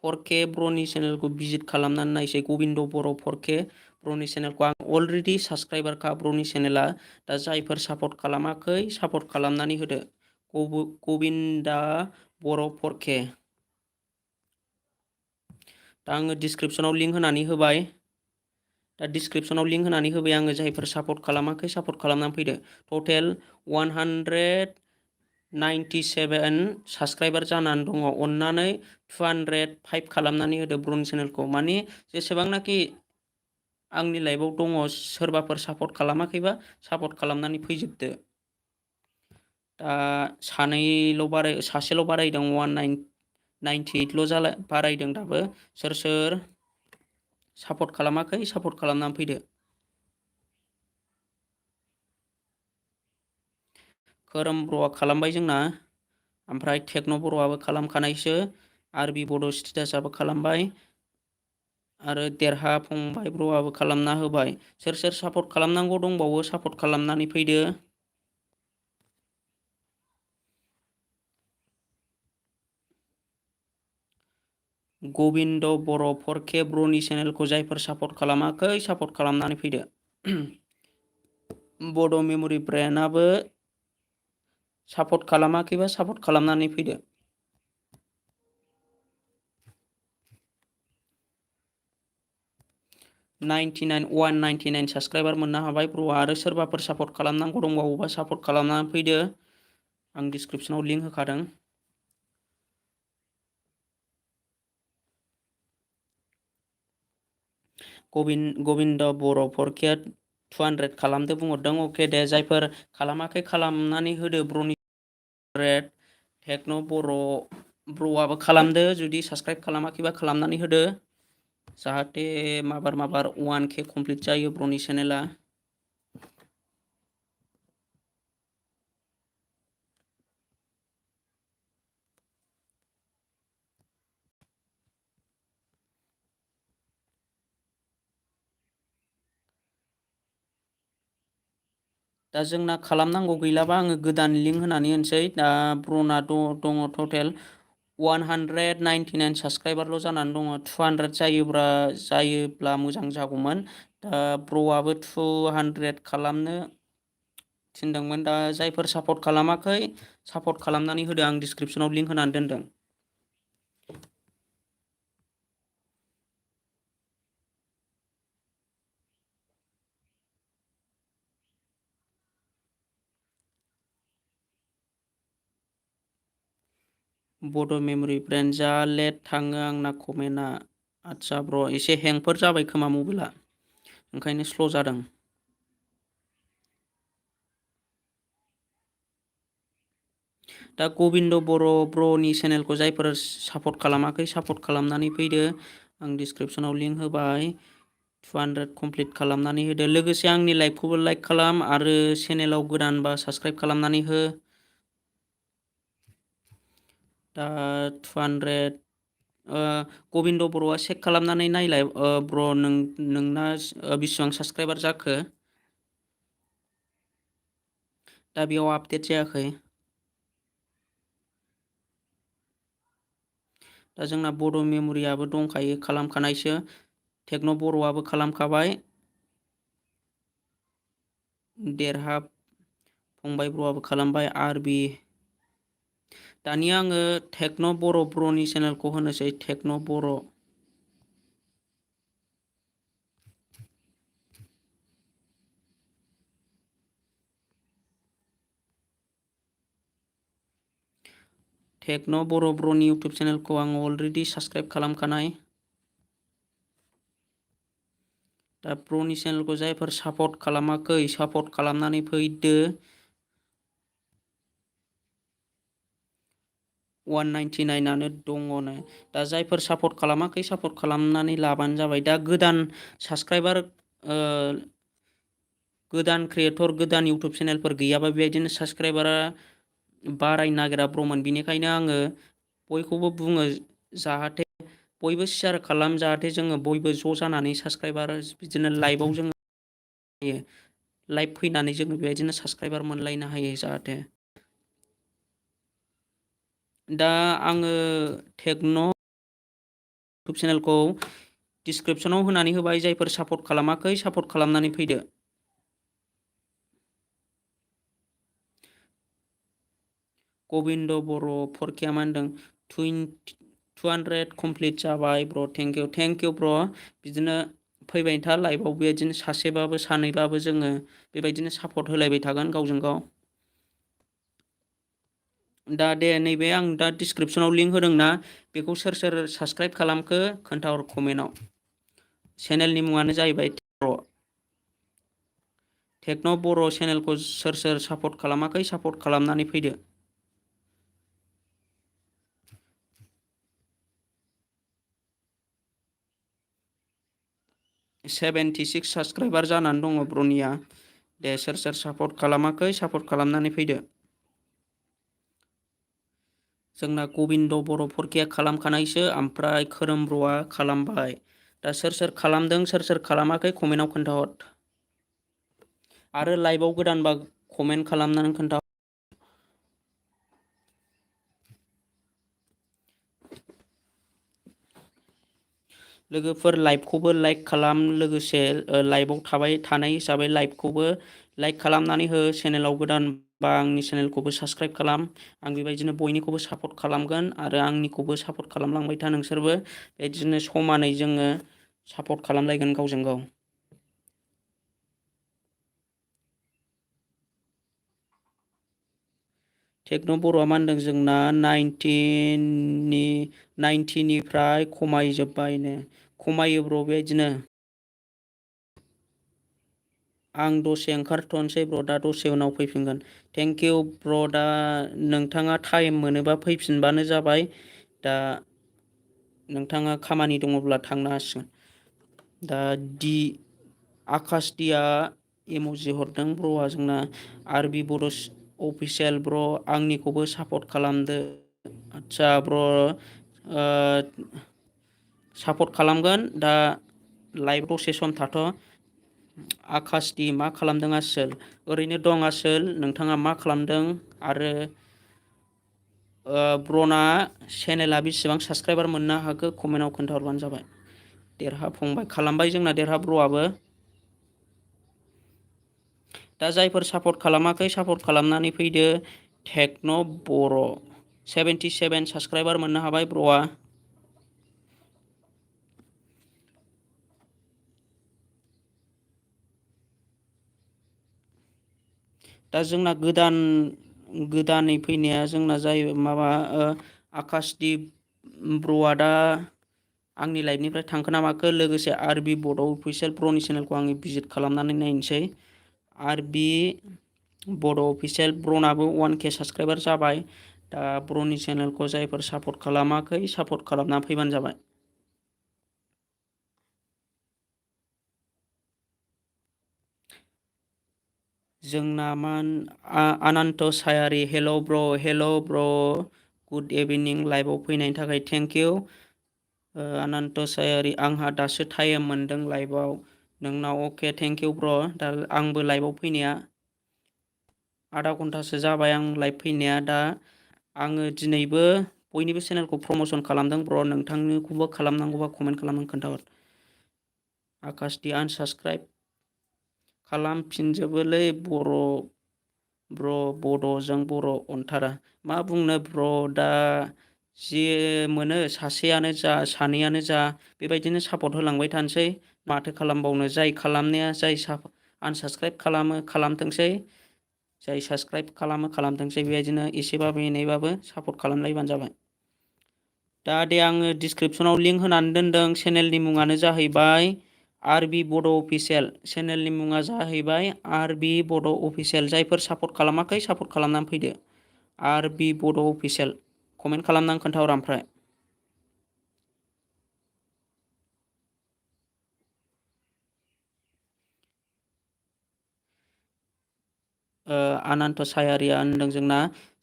4K ब्र'नि चेनेलखौ भिजिट खालामनानै नायसै। गबिन्द बर' 4K ब्र'नि चेनेलखौ आं अलरेडि साबसक्राइबारखा ब्र'नि चेनेला। दा जायफोर सापर्ट खालामाखै सापर्ट खालामनानै होदो। गबिन्दा बर' 4K। दा आङो डिसक्रिपसनाव लिंक होनानै होबाय। दा डिसक्रिपसनाव लिंक होनानै होबाय आङो। जायफोर सापर्ट खालामाखै सापर्ट खालामनानै फैदो। टटेल 197 साबसक्राइबार जानानै दङ। अननानै 205 खालामनानै होदो ब्र'नि चेनेलखौ। माने जेसेबांनाखि आंनि लाइफआव दङ सोरबाफोर सापर्ट खालामाखैबा सापर्ट खालामनानै फैजोबदो। दा सासेल' बारायदों 198ल' बारायदों दाबो। सोर सोर सापर्ट खालामाखै सापर्ट खालामनानै फैदो। खोरोम बर'आ खालामबाय जोंना। ओमफ्राय टेक्न' बर'आबो खालामखानायसो। आरबि बड' स्टेटासआबो खालामबाय। आरो देरहा फंबाय ब्र'आबो खालामना होबाय। सोर सोर सापर्ट खालामनांगौ दंबावो सापर्ट खालामनानै फैदो। गबिन्द बर' 4K ब्र'नि चेनेलखौ जायफोर सापर्ट खालामाखै सापर्ट खालामनानै फैदो। बड' मेम'रि ब्रेन्डआबो सापर्ट खालामाखैबा सापर्ट खालामनानै फैदो। $199 साबसक्राइबार मोननो हाबाय ब्र'आ। आरो सोरबाफोर सापर्ट खालामनांगौ दंबावोबा सापर्ट खालामनानै फैदो। आं डिसक्रिपसनाव लिंक होखादों। गबिन्द बर' 4K 200 खालामदो बुंहरदों। अके दे। जायफोर खालामाखै खालामनानै होदो। ब्र'नि टेक्न' बर' ब्र'आबो खालामदो। जुदि साबसक्राइब खालामाखैबा खालामनानै होदो। जाहाथे माबार 1K कमप्लिट जायो ब्र'नि चेनेला। दा जोंना खालामनांगौ गैलाबा आङो गोदान लिंक होनानै होनोसै। दा ब्र'ना दङ टटेल 199 साबसक्राइबारल' जानानै दङ। 200 जायोब्ला मोजां जागौमोन। दा ब्र'आबो 200 खालामनो थिनदोंमोन। दा जायफोर सापर्ट खालामाखै सापर्ट खालामनानै होदो। आं डिसक्रिपसनाव लिंक होनानै दोनदों। बड' मेम'रि ब्रेन्ड जा लेट थाङो आंना कमेन्टआ। आदसा ब्र' एसे हेंफोर जाबाय खोमा मबाइला, ओंखायनो स्ल' जादों। दा गबिन्द बर' ब्र'नि चेनेलखौ जायफोर सापर्ट खालामाखै सापर्ट खालामनानै फैदो। आं डिसक्रिपसनाव लिंक होबाय। 200 कमप्लिट खालामनानै होदो। लोगोसे आंनि लाइभखौबो लाइक खालाम आरो चेनेलाव गोदानबा साबसक्राइब खालामनानै हो। दा 200 गबिन्द बर'आ चेक खालामनानै नायलाय ब्र' नोंना बेसिबां साबसक्राइबार जाखो। दा बेयाव आपडेट जायाखै। दा जोंना बड' मेम'रियाबो दंखायो खालामखानायसो। टेक्न' बर'आबो खालामखाबाय। देरहा फंबाय ब्र'आबो खालामबाय। आरबि दानिया आङो टेक्न' बर' ब्र'नि चेनेलखौ होनोसै। टेक्न' बर' टेक्न' बर' ब्र'नि इउटुब चेनेलखौ आं अलरेडि साबसक्राइब खालामखानाय। दा ब्र'नि चेनेलखौ जायफोर सापर्ट खालामाखै सापर्ट खालामनानै फैदो। 199 दङनो। दा जायफोर सापर्ट खालामाखै सापर्ट खालामनानै लाबानो जाबाय। दा गोदान साबसक्राइबार गोदान क्रिएटर गोदान इउटुब चेनेलफोर गैयाबा बेबायदिनो साबस्क्राइबारा बारायनो नागिरा ब्रमोन। बिनिखायनो आङो बयखौबो बुङो जाहाथे बयबो शेयार खालाम, जाहाथे जोङो बयबो ज' जानानै साबस्क्राइबार बिदिनो लाइभआव जोङो लाइभ फैनानै जोङो बेबायदिनो साबस्क्राइबार मोनलायनो हायो जाहाथे। दा आङो टेक्न' इउटुब चेनेलखौ डिसक्रिपसनाव होनानै होबाय। जायफोर सापर्ट खालामाखै सापर्ट खालामनानै फैदो। गबिन्द बर' फरकिया मा होनदों 200 कमप्लिट जाबाय ब्र', थेंक इउ ब्र'। बिदिनो फैबाय था लाइभआव, बेबायदिनो सासेबाबो सानैबाबो जोङो बेबायदिनो सापर्ट होलायबाय थागोन गावजों गाव। दा दे नैबे आं दा डिसक्रिपसनाव लिंक होदोंना, बेखौ सोर सोर साबस्क्राइब खालामखो खोन्थाहर कमेन्टआव। चेनेलनि मुङानो जाहैबाय टेक्न' बर' चेनेलखौ सोर सोर सापर्ट खालामाखै सापर्ट खालामनानै फैदो। 76 साबस्क्राइबार जानानै दङ ब्रनिया। दे सोर सोर सापर्ट खालामाखै सापर्ट खालामनानै फैदो। जोंना गबिन्द बर' फरकिया खालामखानायसो, ओमफ्राय खोरोम ब्र'आ खालामबाय। दा सोर सोर खालामदों सोर सोर खालामाखै कमेन्टआव खोन्थाहर। आरो लाइभआव गोदानबा कमेन्ट खालामनानै खोन्था। लोगोफोर लाइभखौबो लाइक खालाम, लोगोसे लाइभआव थाबाय थानाय हिसाबै लाइभखौबो लाइक खालामनानै हो। चेनेलाव गोदान बा आंनि चेनेलखौबो साबस्क्राइब खालाम। आं बेबायदिनो बयनिखौबो सापर्ट खालामगोन आरो आंनिखौबो सापर्ट खालामलांबाय था नोंसोरबो। बिदिनो समानै जोङो सापर्ट खालामलायगोन गावजों गाव। टेक्न' बर'आ मा होनदों जोंना 90निफ्राय खमायजोब्बायनो। खमायो ब्र' बेबायदिनो। आं दसे ओंखारथ'नोसै ब्र', दा दसे उनाव फैफिनगोन। थेंक इउ ब्र'। दा नोंथाङा टाइम मोनोबा फैफिनबानो जाबाय। दा नोंथाङा खामानि दङब्ला थांनो हासिगोन। दा आकाश दिया इम'जि हरदों ब्र'आ जोंना। आरबि बर' अफिसियेल ब्र' आंनिखौबो सापर्ट खालामदो। आदसा ब्र' सापर्ट खालामगोन। दा लाइभ दसे सम थाथ'। आकासदि मा खालामदों आसोल? ओरैनो दं आसोल, नोंथाङा मा खालामदों? आरो ब्र'ना चेनेला बेसेबां साबस्क्राइबार मोननो हाखो कमेन्टआव खोन्थाहरबानो जाबाय। देरहा फंबाय खालामबाय जोंना, देरहा ब्र'आबो। दा जायफोर सापर्ट खालामाखै सापर्ट खालामनानै फैदो। टेक्न' बर' 77 साबस्क्राइबार मोननो हाबाय ब्र'आ। दा जोंना गोदानै फैनाया जोंना जायो माबा आकाशदीप ब्र'आ दा आंनि लाइभनिफ्राय थांखो ना माखो। लोगोसे आरबि बड' अफिसियेल ब्र'नि चेनेलखौ आङो भिजिट खालामनानै नायनोसै। आरबि बड' अफिसियेल ब्र'नाबो 1K साबस्क्राइबार जाबाय। दा ब्र'नि चेनेलखौ जायफोर सापर्ट खालामाखै सापर्ट खालामना फैबानो जाबाय। जोंना आनन्त सायारि हेल' ब्र' गुड इभिनिं। लाइभआव फैनायनि थाखाय थेंक इउ आनन्त सायारि। आंहा दासो टाइम मोनदों लाइभआव। नोंनाव अके थेंक इउ ब्र'। दा आंबो लाइभआव फैनाया आधा घन्टासो जाबाय आं लाइभ फैनाया। दा आङो दिनैबो बयनिबो चेनेलखौ प्रमसन खालामदों ब्र'। नोंथांनिखौबो खालामनांगौबा कमेन्ट खालामनानै खोन्थाहर। आकाशदि आनसाबस्क्राइब खालामफिनजोबोलै ब्र' बड'जों बर' अनथारा। मा बुंनो ब्र', दा जि मोनो सासेयानो जा सानैयानो जा बेबायदिनो सापर्ट होलांबाय थानोसै। माथो खालामबावनो, जाय खालामनाया जाय आनसाबस्क्राइब खालामो खालामथोंसै, जाय साबस्क्राइब खालामो खालामथोंसै। बेबायदिनो एसेबाबो एनैबाबो सापर्ट खालामलायबानो जाबाय। दा दे आङो डिसक्रिपसनाव लिंक होनानै दोनदों। चेनेलनि मुङानो जाहैबाय आरबि बड' अफिसियेल। चेनेलनि मुङा जाहैबाय आरबि बड' अफिसियेल। जायफोर सापर्ट खालामाखै सापर्ट खालामनानै फैदो। आरबि बड' अफिसियेल कमेन्ट खालामनानै खोन्थाहर। ओमफ्राय आनान्त सायारिया होनदों जोंना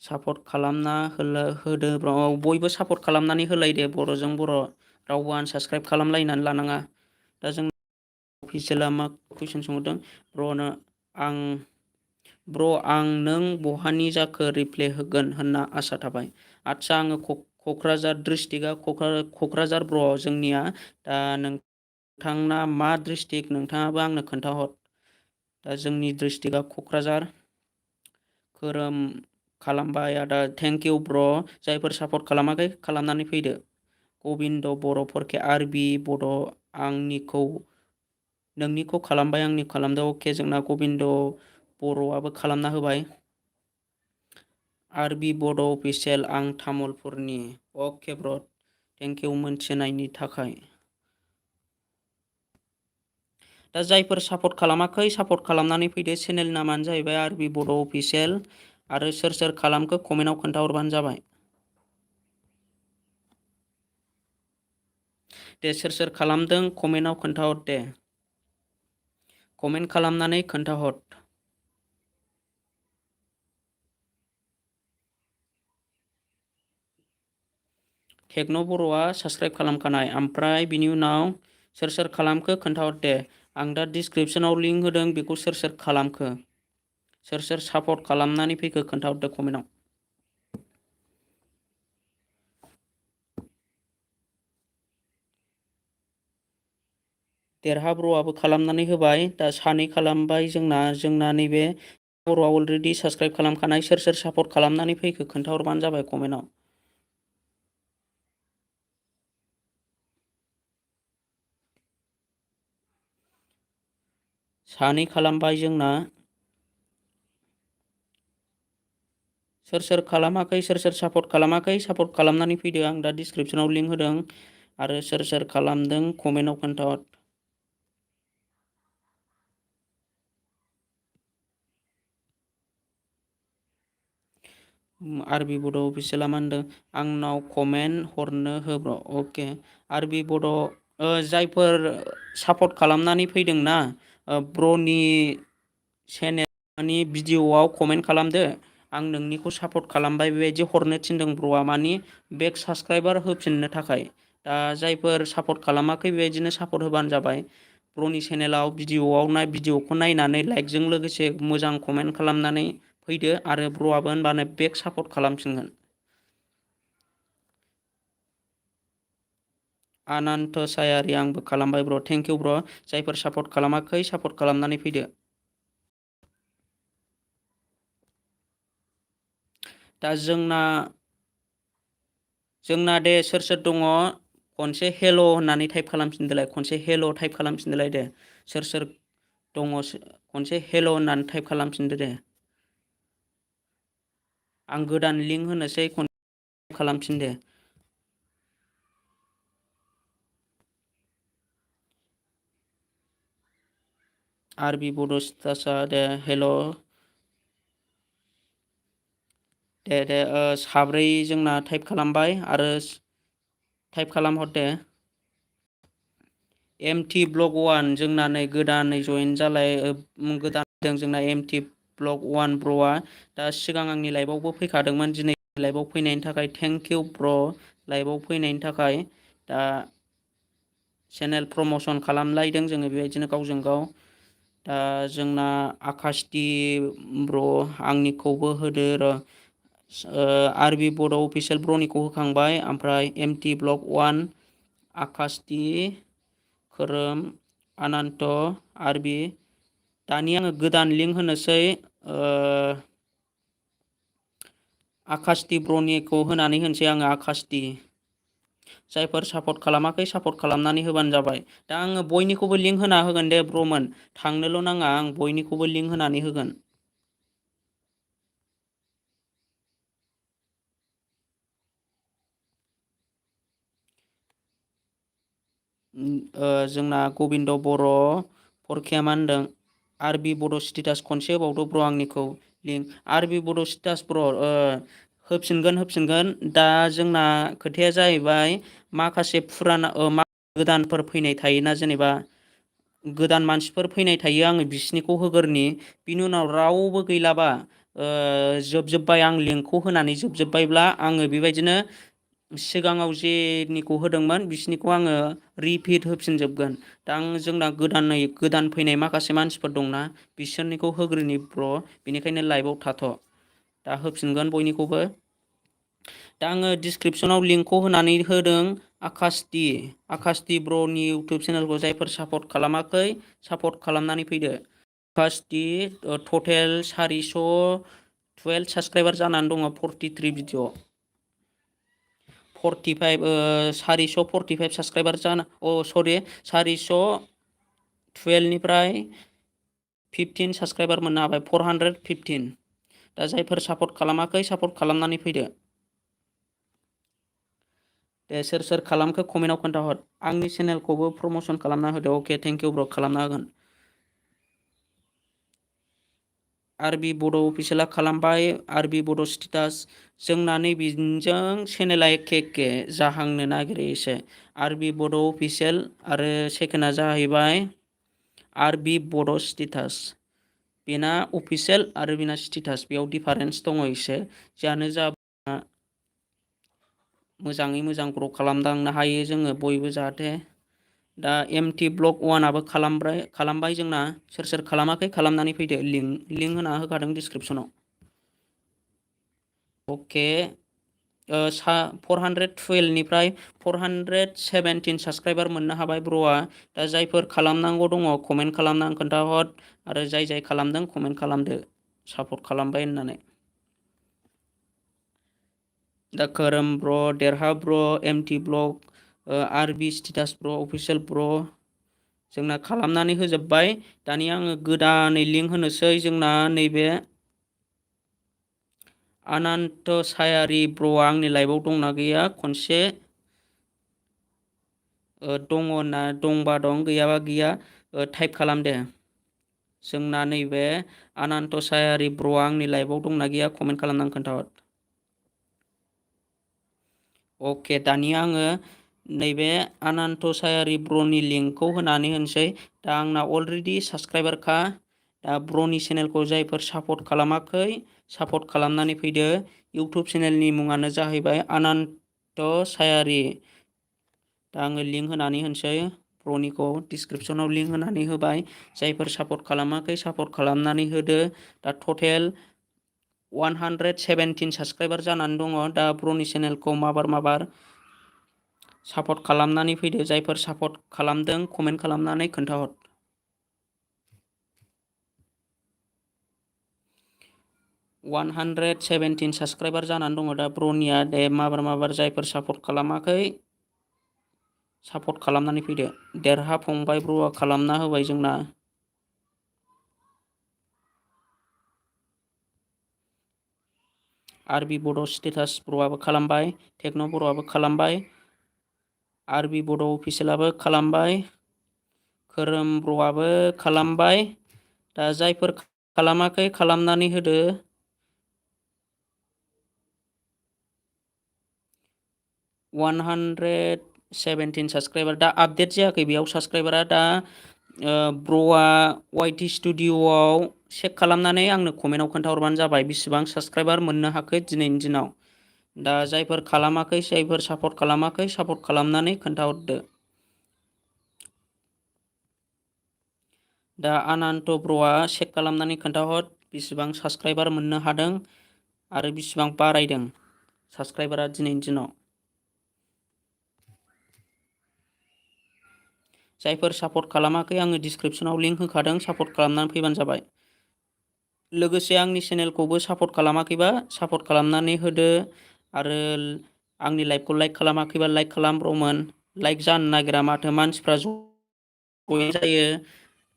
सापर्ट खालामना होदो ब्र'। बयबो सापर्ट खालामनानै होलायदो बर'जों बर'। रावबो आनसाबस्क्राइब खालामलायनानै लानाङा। दा जों अफिसियेला मा कुइसन सोंहरदों ब्र' आं नों बहानि जाखो रिप्लाय होगोन होनना आसा थाबाय। आदसा आङो क'क्राझार डिस्ट्रिक्टआ क'क्राझार ब्र' जोंनिया। दा नोंथांना मा डिस्ट्रिक्ट नोंथाङाबो आंनो खोन्थाहर। दा जोंनि डिस्ट्रिक्टआ क'क्राझार। खोरोम खालामबाय आदा थेंक इउ ब्र'। जायफोर सापर्ट खालामाखै खालामनानै फैदो। गबिन्द बर' फरके आरबि बड' नोंनिखौ खालामबाय आंनि खालामदों अके जोंना गबिन्द बर'आबो खालामना होबाय। आरबि बड' अफिसियेल आं तामुलपुरनि। अके ब्र' थेंक इउ मोनथिनायनि थाखाय। दा जायफोर सापर्ट खालामाखै सापर्ट खालामनानै फैदो। चेनेल नामानो जाहैबाय आरबि बड' अफिसियेल। आरो सोर सोर खालामखो कमेन्टआव खोन्थाहरबानो जाबाय। दे सोर सोर खालामदों कमेन्टआव खोन्थाहर दे। कमेन्ट खालामनानै खोन्थाहर। टेक्न' बर'आ साबसक्राइब खालामखानाय। ओमफ्राय बिनि उनाव सोर सोर खालामखो खोन्थाहर दे। आं दा डिसक्रिपसनाव लिंक होदों बेखौ सोर सोर खालामखो। सोर सोर सापर्ट खालामनानै फैखो खोन्थाहरदो कमेन्टआव। देरहा ब्र'आबो खालामनानै होबाय। दा सानै खालामबाय जोंना नैबे बर'आ अलरेडि साबसक्राइब खालामखानाय। सोर सोर सापर्ट खालामनानै फैखो खोन्थाहरबानो जाबाय कमेन्टआव। सानै खालामबाय जोंना। सोर सोर खालामाखै सोर सोर सापर्ट खालामाखै सापर्ट खालामनानै फैदो। आं दा डिसक्रिपसनाव लिंक होदों। आरो सोर सोर खालामदों कमेन्टआव खोन्थाहर। आरबि बड' अफिसियेला मा होनदों आंनाव कमेन्ट हरनो हो ब्र'। अके आरबि बड' जायफोर सापर्ट खालामनानै फैदोंना ब्र'नि चेनेलनि भिडिअ'आव कमेन्ट खालामदो। आं नोंनिखौ सापर्ट खालामबाय बेबायदि हरनो थिनदों ब्र'आ मानि बेक साबसक्राइबार होफिननो थाखाय। दा जायफोर सापर्ट खालामाखै बेबायदिनो सापर्ट होबानो जाबाय। ब्र'नि चेनेलाव भिडिअ'खौ नायनानै लाइकजों लोगोसे मोजां कमेन्ट खालामनानै फैदो आरो ब्र'आबो होनबानो बेक सापर्ट खालामफिनगोन। आनान्त सायारि आंबो खालामबाय ब्र'। थेंक इउ ब्र'। जायफोर सापर्ट खालामाखै सापर्ट खालामनानै फैदो। दा जोंना दे सोर सोर दङ खनसे हेल' होननानै टाइप खालामफिनदोलाय। खनसे हेल' टाइप खालामफिनदोलाय दे। सोर सोर दङ खनसे हेल' होननानै टाइप खालामफिनदो दे। आं गोदान लिंक होनोसै खनसे खालामफिन दे। आरबि बड' स्टासआ दे हेल'। दे साब्रै जोंना टाइप खालामबाय आरो टाइप खालामहर दे। एमटि ब्लक 1 जोंना नै गोदानै जयेन जालाय गोदान जोंना एमटि ब्लक 1 ब्र'आ दा सिगां आंनि लाइफआवबो फैखादोंमोन। दिनै लाइफआव फैनायनि थाखाय थेंक इउ ब्र'। लाइभआव फैनायनि थाखाय दा चेनेल प्रमसन खालामलायदों जोङो बेबायदिनो गावजों गाव। दा जोंना आकासथि ब्र' आंनिखौबो होदो र'। आरबि बड' अफिसियेल ब्र'निखौ होखांबाय ओमफ्राय एमटि ब्लक 1 आकासथि खोरोम आनान्त आरबि दानि आङो गोदान लिंक होनोसै आकासथि ब्र'निखौ होनानै होनोसै आङो आकासथि। जायफोर सापर्ट खालामाखै सापर्ट खालामनानै होबानो जाबाय। दा आङो बयनिखौबो लिंक होना होगोन दे ब्र'मोन थांनोल' नाङा आं बयनिखौबो लिंक होनानै होगोन। जोंना गबिन्द बर' फरखेया मा होनदों आरबि बड' स्टेटास खनसे होबावदो ब्र' आंनिखौ लिंक आरबि बड' स्टेटास ब्र' होफिनगोन दा जोंना खोथाया जाहैबाय माखासे फुराना गोदानफोर फैनाय थायोना जेनेबा गोदान मानसिफोर फैनाय थायो आङो बिसिनिखौ होगोरनि बिनि उनाव रावबो गैलाबा जोबजोब्बाय आं लिंकखौ होनानै जोबजोब्बायब्ला आङो बेबायदिनो सिगाङाव जेनिखौ होदोंमोन बिसिनिखौ आङो रिपिट होफिनजोबगोन। दा आं जोंना गोदान फैनाय माखासे मानसिफोर दंना बिसोरनिखौ होग्रोनि ब्र' बेनिखायनो लाइभआव थाथ'। दा होफिनगोन बयनिखौबो। दा आङो डिसक्रिपसनाव लिंकखौ होनानै होदों आकासटि ब्र'नि इउटुब चेनेलखौ जायफोर सापर्ट खालामाखै सापर्ट खालामनानै फैदो। आकासटि टटेल 412 साबसक्राइबार जानानै दङ 43 भिडिअ 445 साबसक्राइबार जाना 412 निफ्राय 15 साबसक्राइबार मोननो हाबाय 415। दा जायफोर सापर्ट खालामाखै सापर्ट खालामनानै फैदो। दे सोर खालामखो कमेन्टआव खोन्थाहर। आंनि चेनेलखौबो प्रम'सन खालामना होदो। अके थेंक इउ ब्र' खालामना होगोन। आरबि बड' अफिसियेला खालामबाय आरबि बड' स्टेटास जोंना नैबेजों चेनेला एखे जाहांनो नागिरो एसे। आरबि बड' अफिसियेल आरो सेकेन्डआ जाहैबाय आरबि बड' स्टेटास। बेना अफिसियेल आरो बेना स्टेटास बेयाव डिफारेन्स दङ एसे। जियानो जा मोजाङै मोजां ग्र' खालामलांनो हायो जोङो बयबो जाहाथे। दा एमटि ब्लक 1आबो खालामबाय जोंना। सोर खालामाखै खालामनानै फैदो। लिंक होना होखादों डिसक्रिपसनाव। अके 412 निफ्राय 417 साबसक्राइबार मोननो हाबाय ब्र'आ। दा जायफोर खालामनांगौ दङ कमेन्ट खालामनानै खोन्थाहर आरो जाय खालामदों कमेन्ट खालामदो सापर्ट खालामबाय होननानै। दा खोरोम ब्र', देरहा ब्र', एमटि ब्लक, आरबि स्टेटास ब्र', अफिसियेल ब्र' जोंना खालामनानै होजोब्बाय। दानिया आङो गोदानै लिंक होनोसै जोंना नैबे अनन्त सायारि ब्र'आ आंनि लाइभआव दंना गैया खनसे दङ ना दंबा दं गैयाबा गैया टाइप खालाम दे। जोंना नैबे अनन्त सायारि ब्र'आ आंनि लाइभआव दंना गैया कमेन्ट खालामनानै खोन्थाहर। अके दानिया आङो नैबे अनन्त सायारि ब्र'नि लिंकखौ होनानै होनोसै। दा आंना अलरेडि साबसक्राइबारखा। दा ब्र'नि चेनेलखौ जायफोर सापर्ट खालामाखै सापर्ट खालामनानै फैदो। इउटुब चेनेलनि मुङानो जाहैबाय अनन्त सायारि। दा आङो लिंक होनानै होनोसै ब्र'निखौ डिसक्रिपसनाव लिंक होनानै होबाय। जायफोर सापर्ट खालामाखै सापर्ट खालामनानै होदो। दा टटेल 117 साबसक्राइबार जानानै दङ। दा ब्र'नि चेनेलखौ माबार सापर्ट खालामनानै फैदो। जायफोर सापर्ट खालामदों कमेन्ट खालामनानै खोन्थाहर। 117 साबसक्राइबार जानानै दङ दा ब्र'निया। दे माबार जायफोर सापर्ट खालामाखै सापर्ट खालामनानै फैदो। देरहा फंबाय ब्र'आ खालामना होबाय जोंना। आरबि बड' स्टेटास ब्र'आबो खालामबाय। टेक्न' बर'आबो खालामबाय। आरबि बड' अफिसियेलाबो खालामबाय। खोरोम ब्र'आबो खालामबाय। दा जायफोर खालामाखै खालामनानै होदो। 117 साबसक्राइबार दा आपडेट जायाखै बेयाव साबसक्राइबारा। दा ब्र'आ वाइटि स्टुडिअ'आव चेक खालामनानै आंनो कमेन्टआव खोन्थाहरबानो जाबाय बेसिबां साबसक्राइबार मोननो हाखो दिनैनि दिनाव। दा जायफोर खालामाखै जायफोर सापर्ट खालामाखै सापर्ट खालामनानै खोन्थाहरदो। दा अनन्त ब्र'आ चेक खालामनानै खोन्थाहर बेसिबां साबसक्राइबार मोननो हादों आरो बेसिबां बारायदों साबसक्राइबारा दिनैनि दिनाव। जायफोर सापर्ट खालामाखै आङो डिसक्रिपसनाव लिंक होखादों सापर्ट खालामनानै फैबानो जाबाय। लोगोसे आंनि चेनेलखौबो सापर्ट खालामाखैबा सापर्ट खालामनानै होदो। आरो आंनि लाइभखौ लाइक खालामाखैबा लाइक खालामब्र'मोन। लाइक जानो नागिरा माथो मानसिफ्रा जयेन जायो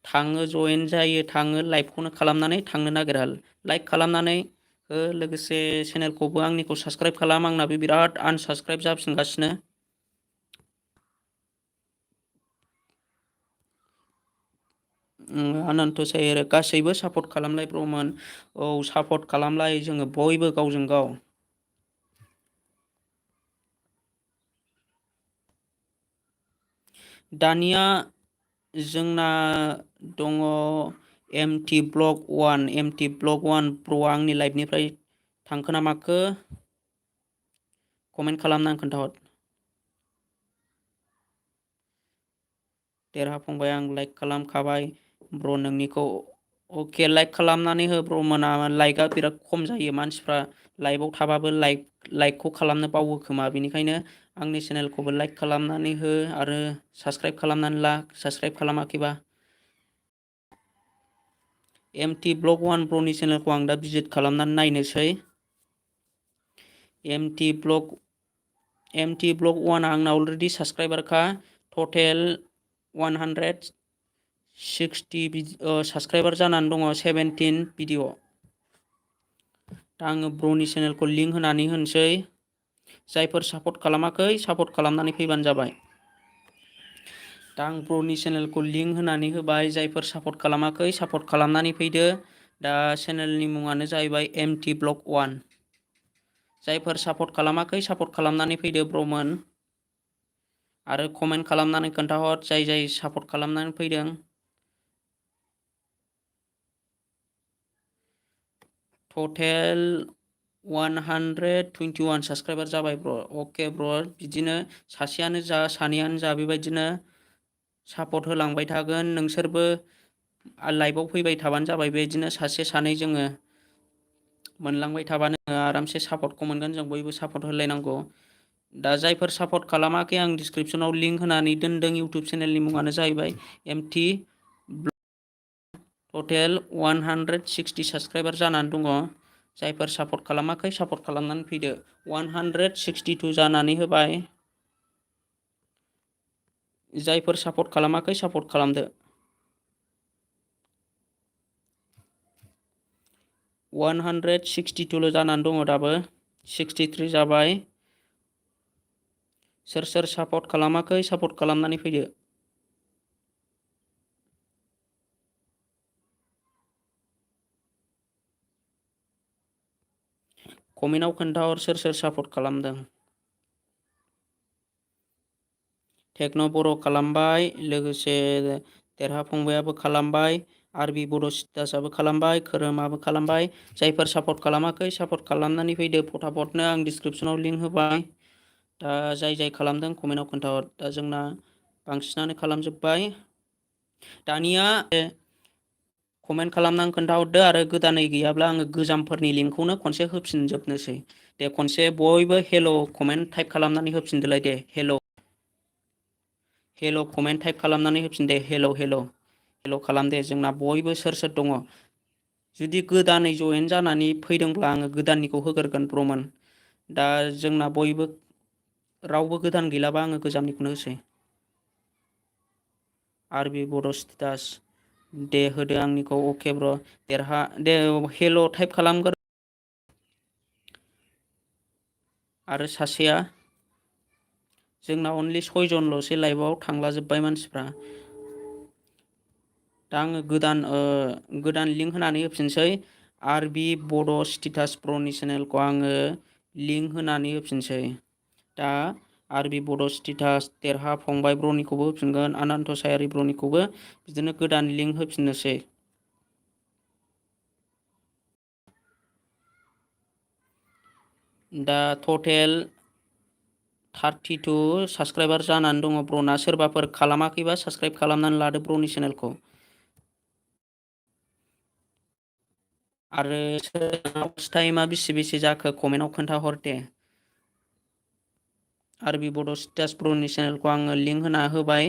थाङो जयेन जायो थाङो लाइभखौनो खालामनानै थांनो नागिरा। लाइक खालामनानै लोगोसे चेनेलखौबो आंनिखौ साबसक्राइब खालाम। आंनाबो बिराद आनसाबसक्राइब जाफिनगासिनो। अनन्त सायारि गासैबो सापर्ट खालामलाय ब्र'मोन। औ सापर्ट खालामलाय जोङो बयबो गावजों गाव। दानिया जोंना दङ MT ब्लग 1 ब्र'आ आंनि लाइभनिफ्राय थांखो ना माखो कमेन्ट खालामनानै खोन्थाहर। देरहा फंबाय आं लाइक खालामखाबाय ब्र नोंनिखौ। अके लाइक खालामनानै हो ब्र मोना लाइकआ बिराद खम जायो मानसिफ्रा लाइभआव थाबाबो लाइकखौ खालामनो बावो खोमा बेनिखायनो आंनि चेनेलखौबो लाइक खालामनानै हो आरो साबस्क्राइब खालामनानै ला साबस्क्राइब खालामाखैबा। MT ब्लग 1 ब्र'नि चेनेलखौ आं दा भिजिट खालामनानै नायनोसै। MT ब्लग 1 आंना अलरेडि साबस्क्राइबारखा टटेल 160 साबस्क्राइबार जानानै दङ 17 भिडिअ। दा आङो ब्र'नि चेनेलखौ लिंक होनानै होनोसै। जायफोर सापर्ट खालामाखै सापर्ट खालामनानै फैबानो जाबाय। दा आं ब्र'नि चेनेलखौ लिंक होनानै होबाय। जायफोर सापर्ट खालामाखै सापर्ट खालामनानै फैदो। दा चेनेलनि मुङानो जाहैबाय MT ब्लग 1। जायफोर सापर्ट खालामाखै सापर्ट खालामनानै फैदो ब्र'मोन आरो कमेन्ट खालामनानै खोन्थाहर जाय सापर्ट खालामनानै फैदों। टटेल 121 साबस्क्राइबार जाबाय ब्र। अके ब्र बिदिनो सासेयानो जा सानैयानो जा बेबायदिनो सापर्ट होलांबाय थागोन। नोंसोरबो लाइभआव फैबाय थाबानो जाबाय। बेबायदिनो सासे सानै जोङो मोनलांबाय थाबानो आरामसे सापर्टखौ मोनगोन। जों बयबो सापर्ट होलायनांगौ। दा जायफोर सापर्ट खालामाखै आं डिसक्रिपसनाव लिंक होनानै दोनदों। इउटुब चेनेलनि मुङानो जाहैबाय MT ब्लग। टटेल 160 साबस्क्राइबार जानानै दङ। जायफोर सापर्ट खालामाखै सापर्ट खालामनानै फैदो। 162 जानानै होबाय। जायफोर सापर्ट खालामाखै सापर्ट खालामदो। 162ल' जानानै दङ दाबो 63 जाबाय। सोर सापर्ट खालामाखै सापर्ट खालामनानै फैदो। कमेन्टआव खोन्थाहर सोर सापर्ट खालामदों। टेक्न' बर' खालामबाय। लोगोसे देरहा फंबायाबो खालामबाय। आरबि बड' सिटासाबो खालामबाय। खोरोमाबो खालामबाय। जायफोर सापर्ट खालामाखै सापर्ट खालामनानै फैदो फटाफटनो। आं डिसक्रिपसनाव लिंक होबाय। दा जाय खालामदों कमेन्टआव खोन्थाहर। दा जोंना बांसिनानो खालामजोब्बाय। दानिया कमेन्ट खालामनानै खोन्थाहरदो आरो गोदानै गैयाब्ला आङो गोजामफोरनि लिंकखौनो खनसे होफिनजोबनोसै। दे खनसे बयबो हेल' कमेन्ट टाइप खालामनानै होफिनदोलाय दे हेल' कमेन्ट टाइप खालामनानै होफिन दे हेल' खालाम दे। जोंना बयबो सोर दङ। जुदि गोदानै जयेन जानानै फैदोंब्ला आङो गोदाननिखौ होग्रोगोन ब्र'मोन। दा जोंना बयबो रावबो गोदान गैलाबा आङो गोजामनिखौनो होसै। आरबि बड' स्टेटास दे होदो आंनिखौ। अके ब्र' देरहा दे हेल' टाइप खालामगोर। आरो सासेया जोंना अनलि 6 जनल'सै लाइभआव थांला जोब्बाय मानसिफ्रा। दा आङो गोदान लिंक होनानै होफिनसै। आरबि बड' स्टेटास ब्र'नि चेनेलखौ आङो लिंक होनानै होफिनसै। दा आरबि बड' स्टेटास देरहा फंबाय ब्र'निखौबो होफिनगोन। आनान्त सायारि ब्र'निखौबो बिदिनो गोदान लिंक होफिननोसै। दा टटेल 32 साबस्क्राइबार जानानै दङ ब्र'ना। सोरबाफोर खालामाखैबा साबस्क्राइब खालामनानै लादो ब्र'नि चेनेलखौ। आरो वाच टाइमा बेसे जाखो कमेन्टआव खोन्थाहर दे। आरबि बड' स्टेटास ब्र'नि चेनेलखौ आङो लिंक होना होबाय।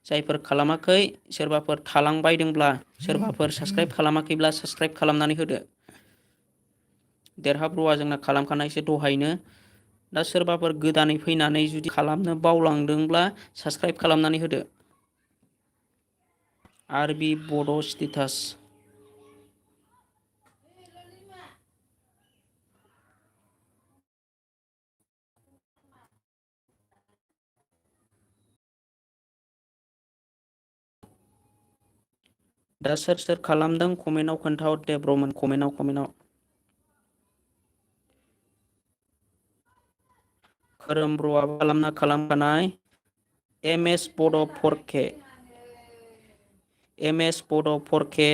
जायफोर खालामाखै सोरबाफोर थालांबायदोंब्ला सोरबाफोर साबस्क्राइब खालामाखैब्ला साबस्क्राइब खालामनानै होदो। देरहा ब्र'आ जोंना खालामखानायसो दहायनो। दा सोरबाफोर गोदानै फैनानै जुदि खालामनो बावलांदोंब्ला साबस्क्राइब खालामनानै होदो। आरबि बड' स्टेटास दा सोर खालामदों कमेन्टआव खोन्थाहर दे ब्र'मोन। कमेन्टआव खोरोम ब्र'आबो खालामखानाय। MS बड' 4K MS बड' 4K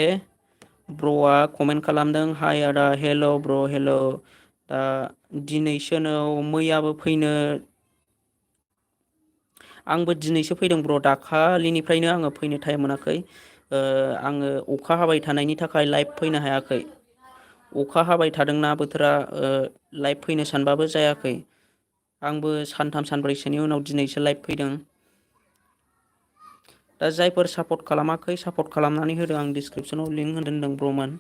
ब्र'आ कमेन्ट खालामदों हाय आदा हेल' ब्र' हेल'। दा दिनैसो मैयाबो फैनो आंबो दिनैसो फैदों ब्र' दाखालिनिफ्रायनो आङो फैनो टाइम मोनाखै। आङो अखा हाबाय थानायनि थाखाय लाइभ फैनो हायाखै। अखा हाबाय थादोंना बोथोरा लाइभ फैनो सानबाबो जायाखै। आंबो सानथाम सानब्रैसोनि उनाव दिनैसो लाइभ फैदों। दा जायफोर सापर्ट खालामाखै सापर्ट खालामनानै होदों आं डिसक्रिपसनाव लिंक दोनदों ब्र'मोन।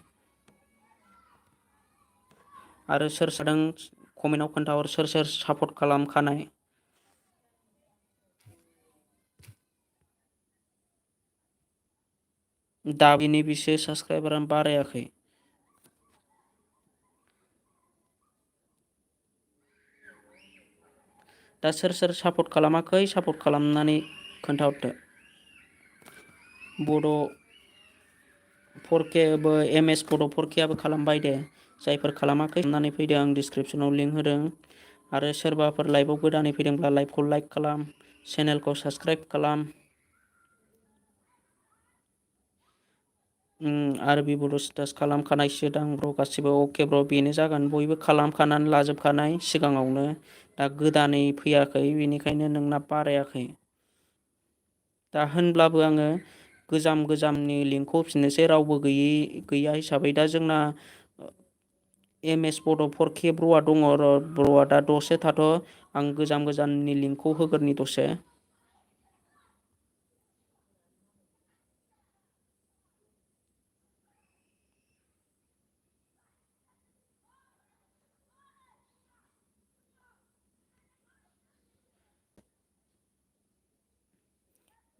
आरो सोर सोरदों कमेन्टआव खोन्थाहर सोर सोर सापर्ट खालामखानाय। दा बिनि बिसो साबसक्राइबारानो बारायाखै। दा सोर सोर सापर्ट खालामाखै सापर्ट खालामनानै खोन्थाहरदो। बड' 4Kबो MS बड' 4Kआबो खालामबाय दे। जायफोर खालामाखै खालामनानै फैदो आं डिसक्रिपसनाव लिंक होदों। आरो सोरबाफोर लाइभआव गोदानै फैदोंब्ला लाइभखौ लाइक खालाम, चेनेलखौ साबसक्राइब खालाम। आरो बड' स्टेटास खालामखानायसो दां ब्र' गासिबो अके ब्र' बेनो जागोन बयबो खालामखानानै लाजोबखानाय सिगाङावनो। दा गोदानै फैयाखै बेनिखायनो नोंना बारायाखै। दा होनब्लाबो आङो गोजामनि लिंकखौ होफिननोसै रावबो गैया हिसाबै। दा जोंना MS बड' 4K ब्र'आ दङ र' ब्र'आ दा दसे थाथ'। आं गोजामनि लिंकखौ होगोरनि दसे।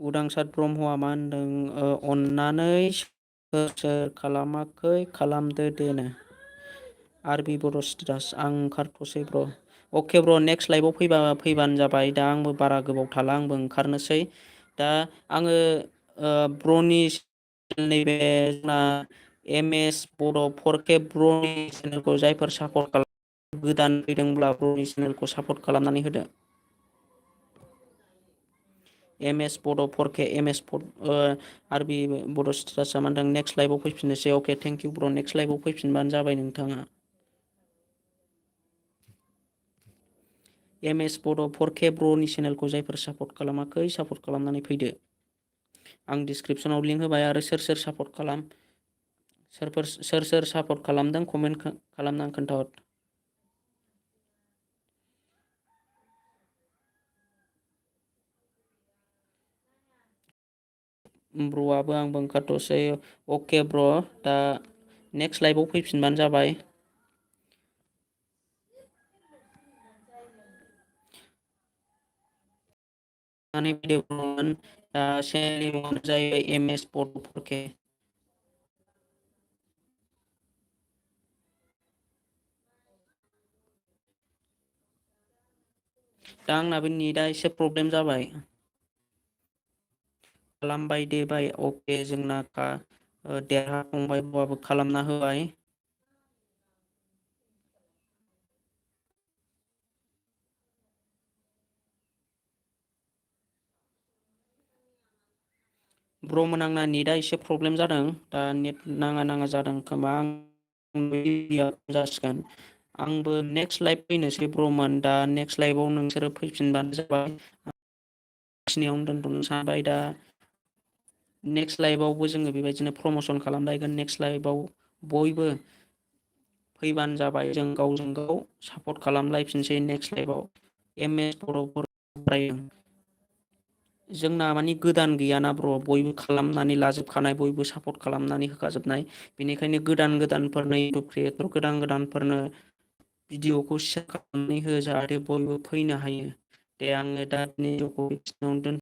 उदांसार ब्रह्मआ मा होनदों अन्नानै सोर सोर खालामाखै खालामदो देनो। आरबि बर' स्टेटास आं ओंखारथ'सै ब्र'। अके ब्र' नेक्स्ट लाइभआव फैबानो जाबाय। दा आंबो बारा गोबाव थाला आंबो ओंखारनोसै। दा आङो ब्र'नि नैबे जोंना MS बड' 4K ब्र'नि चेनेलखौ जायफोर सापर्ट खालाम गोदान फैदोंब्ला ब्र'नि चेनेलखौ सापर्ट खालामनानै होदो। MS बड' 4K MS आरबि बड' स्टेटासआ मा होनदों नेक्स्ट लाइभआव फैफिननोसै। अके थेंक इउ ब्र' नेक्स्ट लाइभआव फैफिनबानो जाबाय नोंथाङा। MS बड' 4K ब्र'नि चेनेलखौ जायफोर सापर्ट खालामाखै सापर्ट खालामनानै फैदो। आं डिसक्रिपसनाव लिंक होबाय। आरो सोर सोर सापर्ट खालामदों कमेन्ट खालामनानै खोन्थाहर। ब्र'आबो आंबो ओंखारथ'सै। अके ब्र' दा नेक्स्ट लाइभआव फैफिनबानो जाबाय। दा चेनेलनि मुङानो जाहैबाय MS बड' 4K। दा आंनाबो नेटआ एसे प्रब्लेम जाबाय। खालामबाय दे बाय अके जोंना देरहाखांबाय ब्र'आबो खालामना होबाय। ब्र'मोन आंना नेटआ एसे प्रब्लेम जादों। दा नेट नाङा जादों खोमा आं जासिगोन। आंबो नेक्स्ट लाइभ फैनोसै ब्र'मोन। दा नेक्स्ट लाइभआव नोंसोरो फैफिनबानो जाबाय। खिनियावनो दोनथ'नो सानबाय। दा नेक्स्ट लाइभआवबो जोङो बेबायदिनो प्रमसन खालामलायगोन। नेक्स्ट लाइभआव बयबो फैबानो जाबाय। जों गावजों गाव सापर्ट खालामलायफिनसै नेक्स्ट लाइभआव। MS बर'फोर जोंना मानि गोदान गैयाना ब्र' बयबो खालामनानै लाजोबखानाय बयबो सापर्ट खालामनानै होखाजोबनाय। बेनिखायनो गोदानफोरनो इउटुब क्रियेटर गोदानफोरनो भिडिअखौ शेयार खालामनानै हो जाहाथे बयबो फैनो हायो। दे आङो दा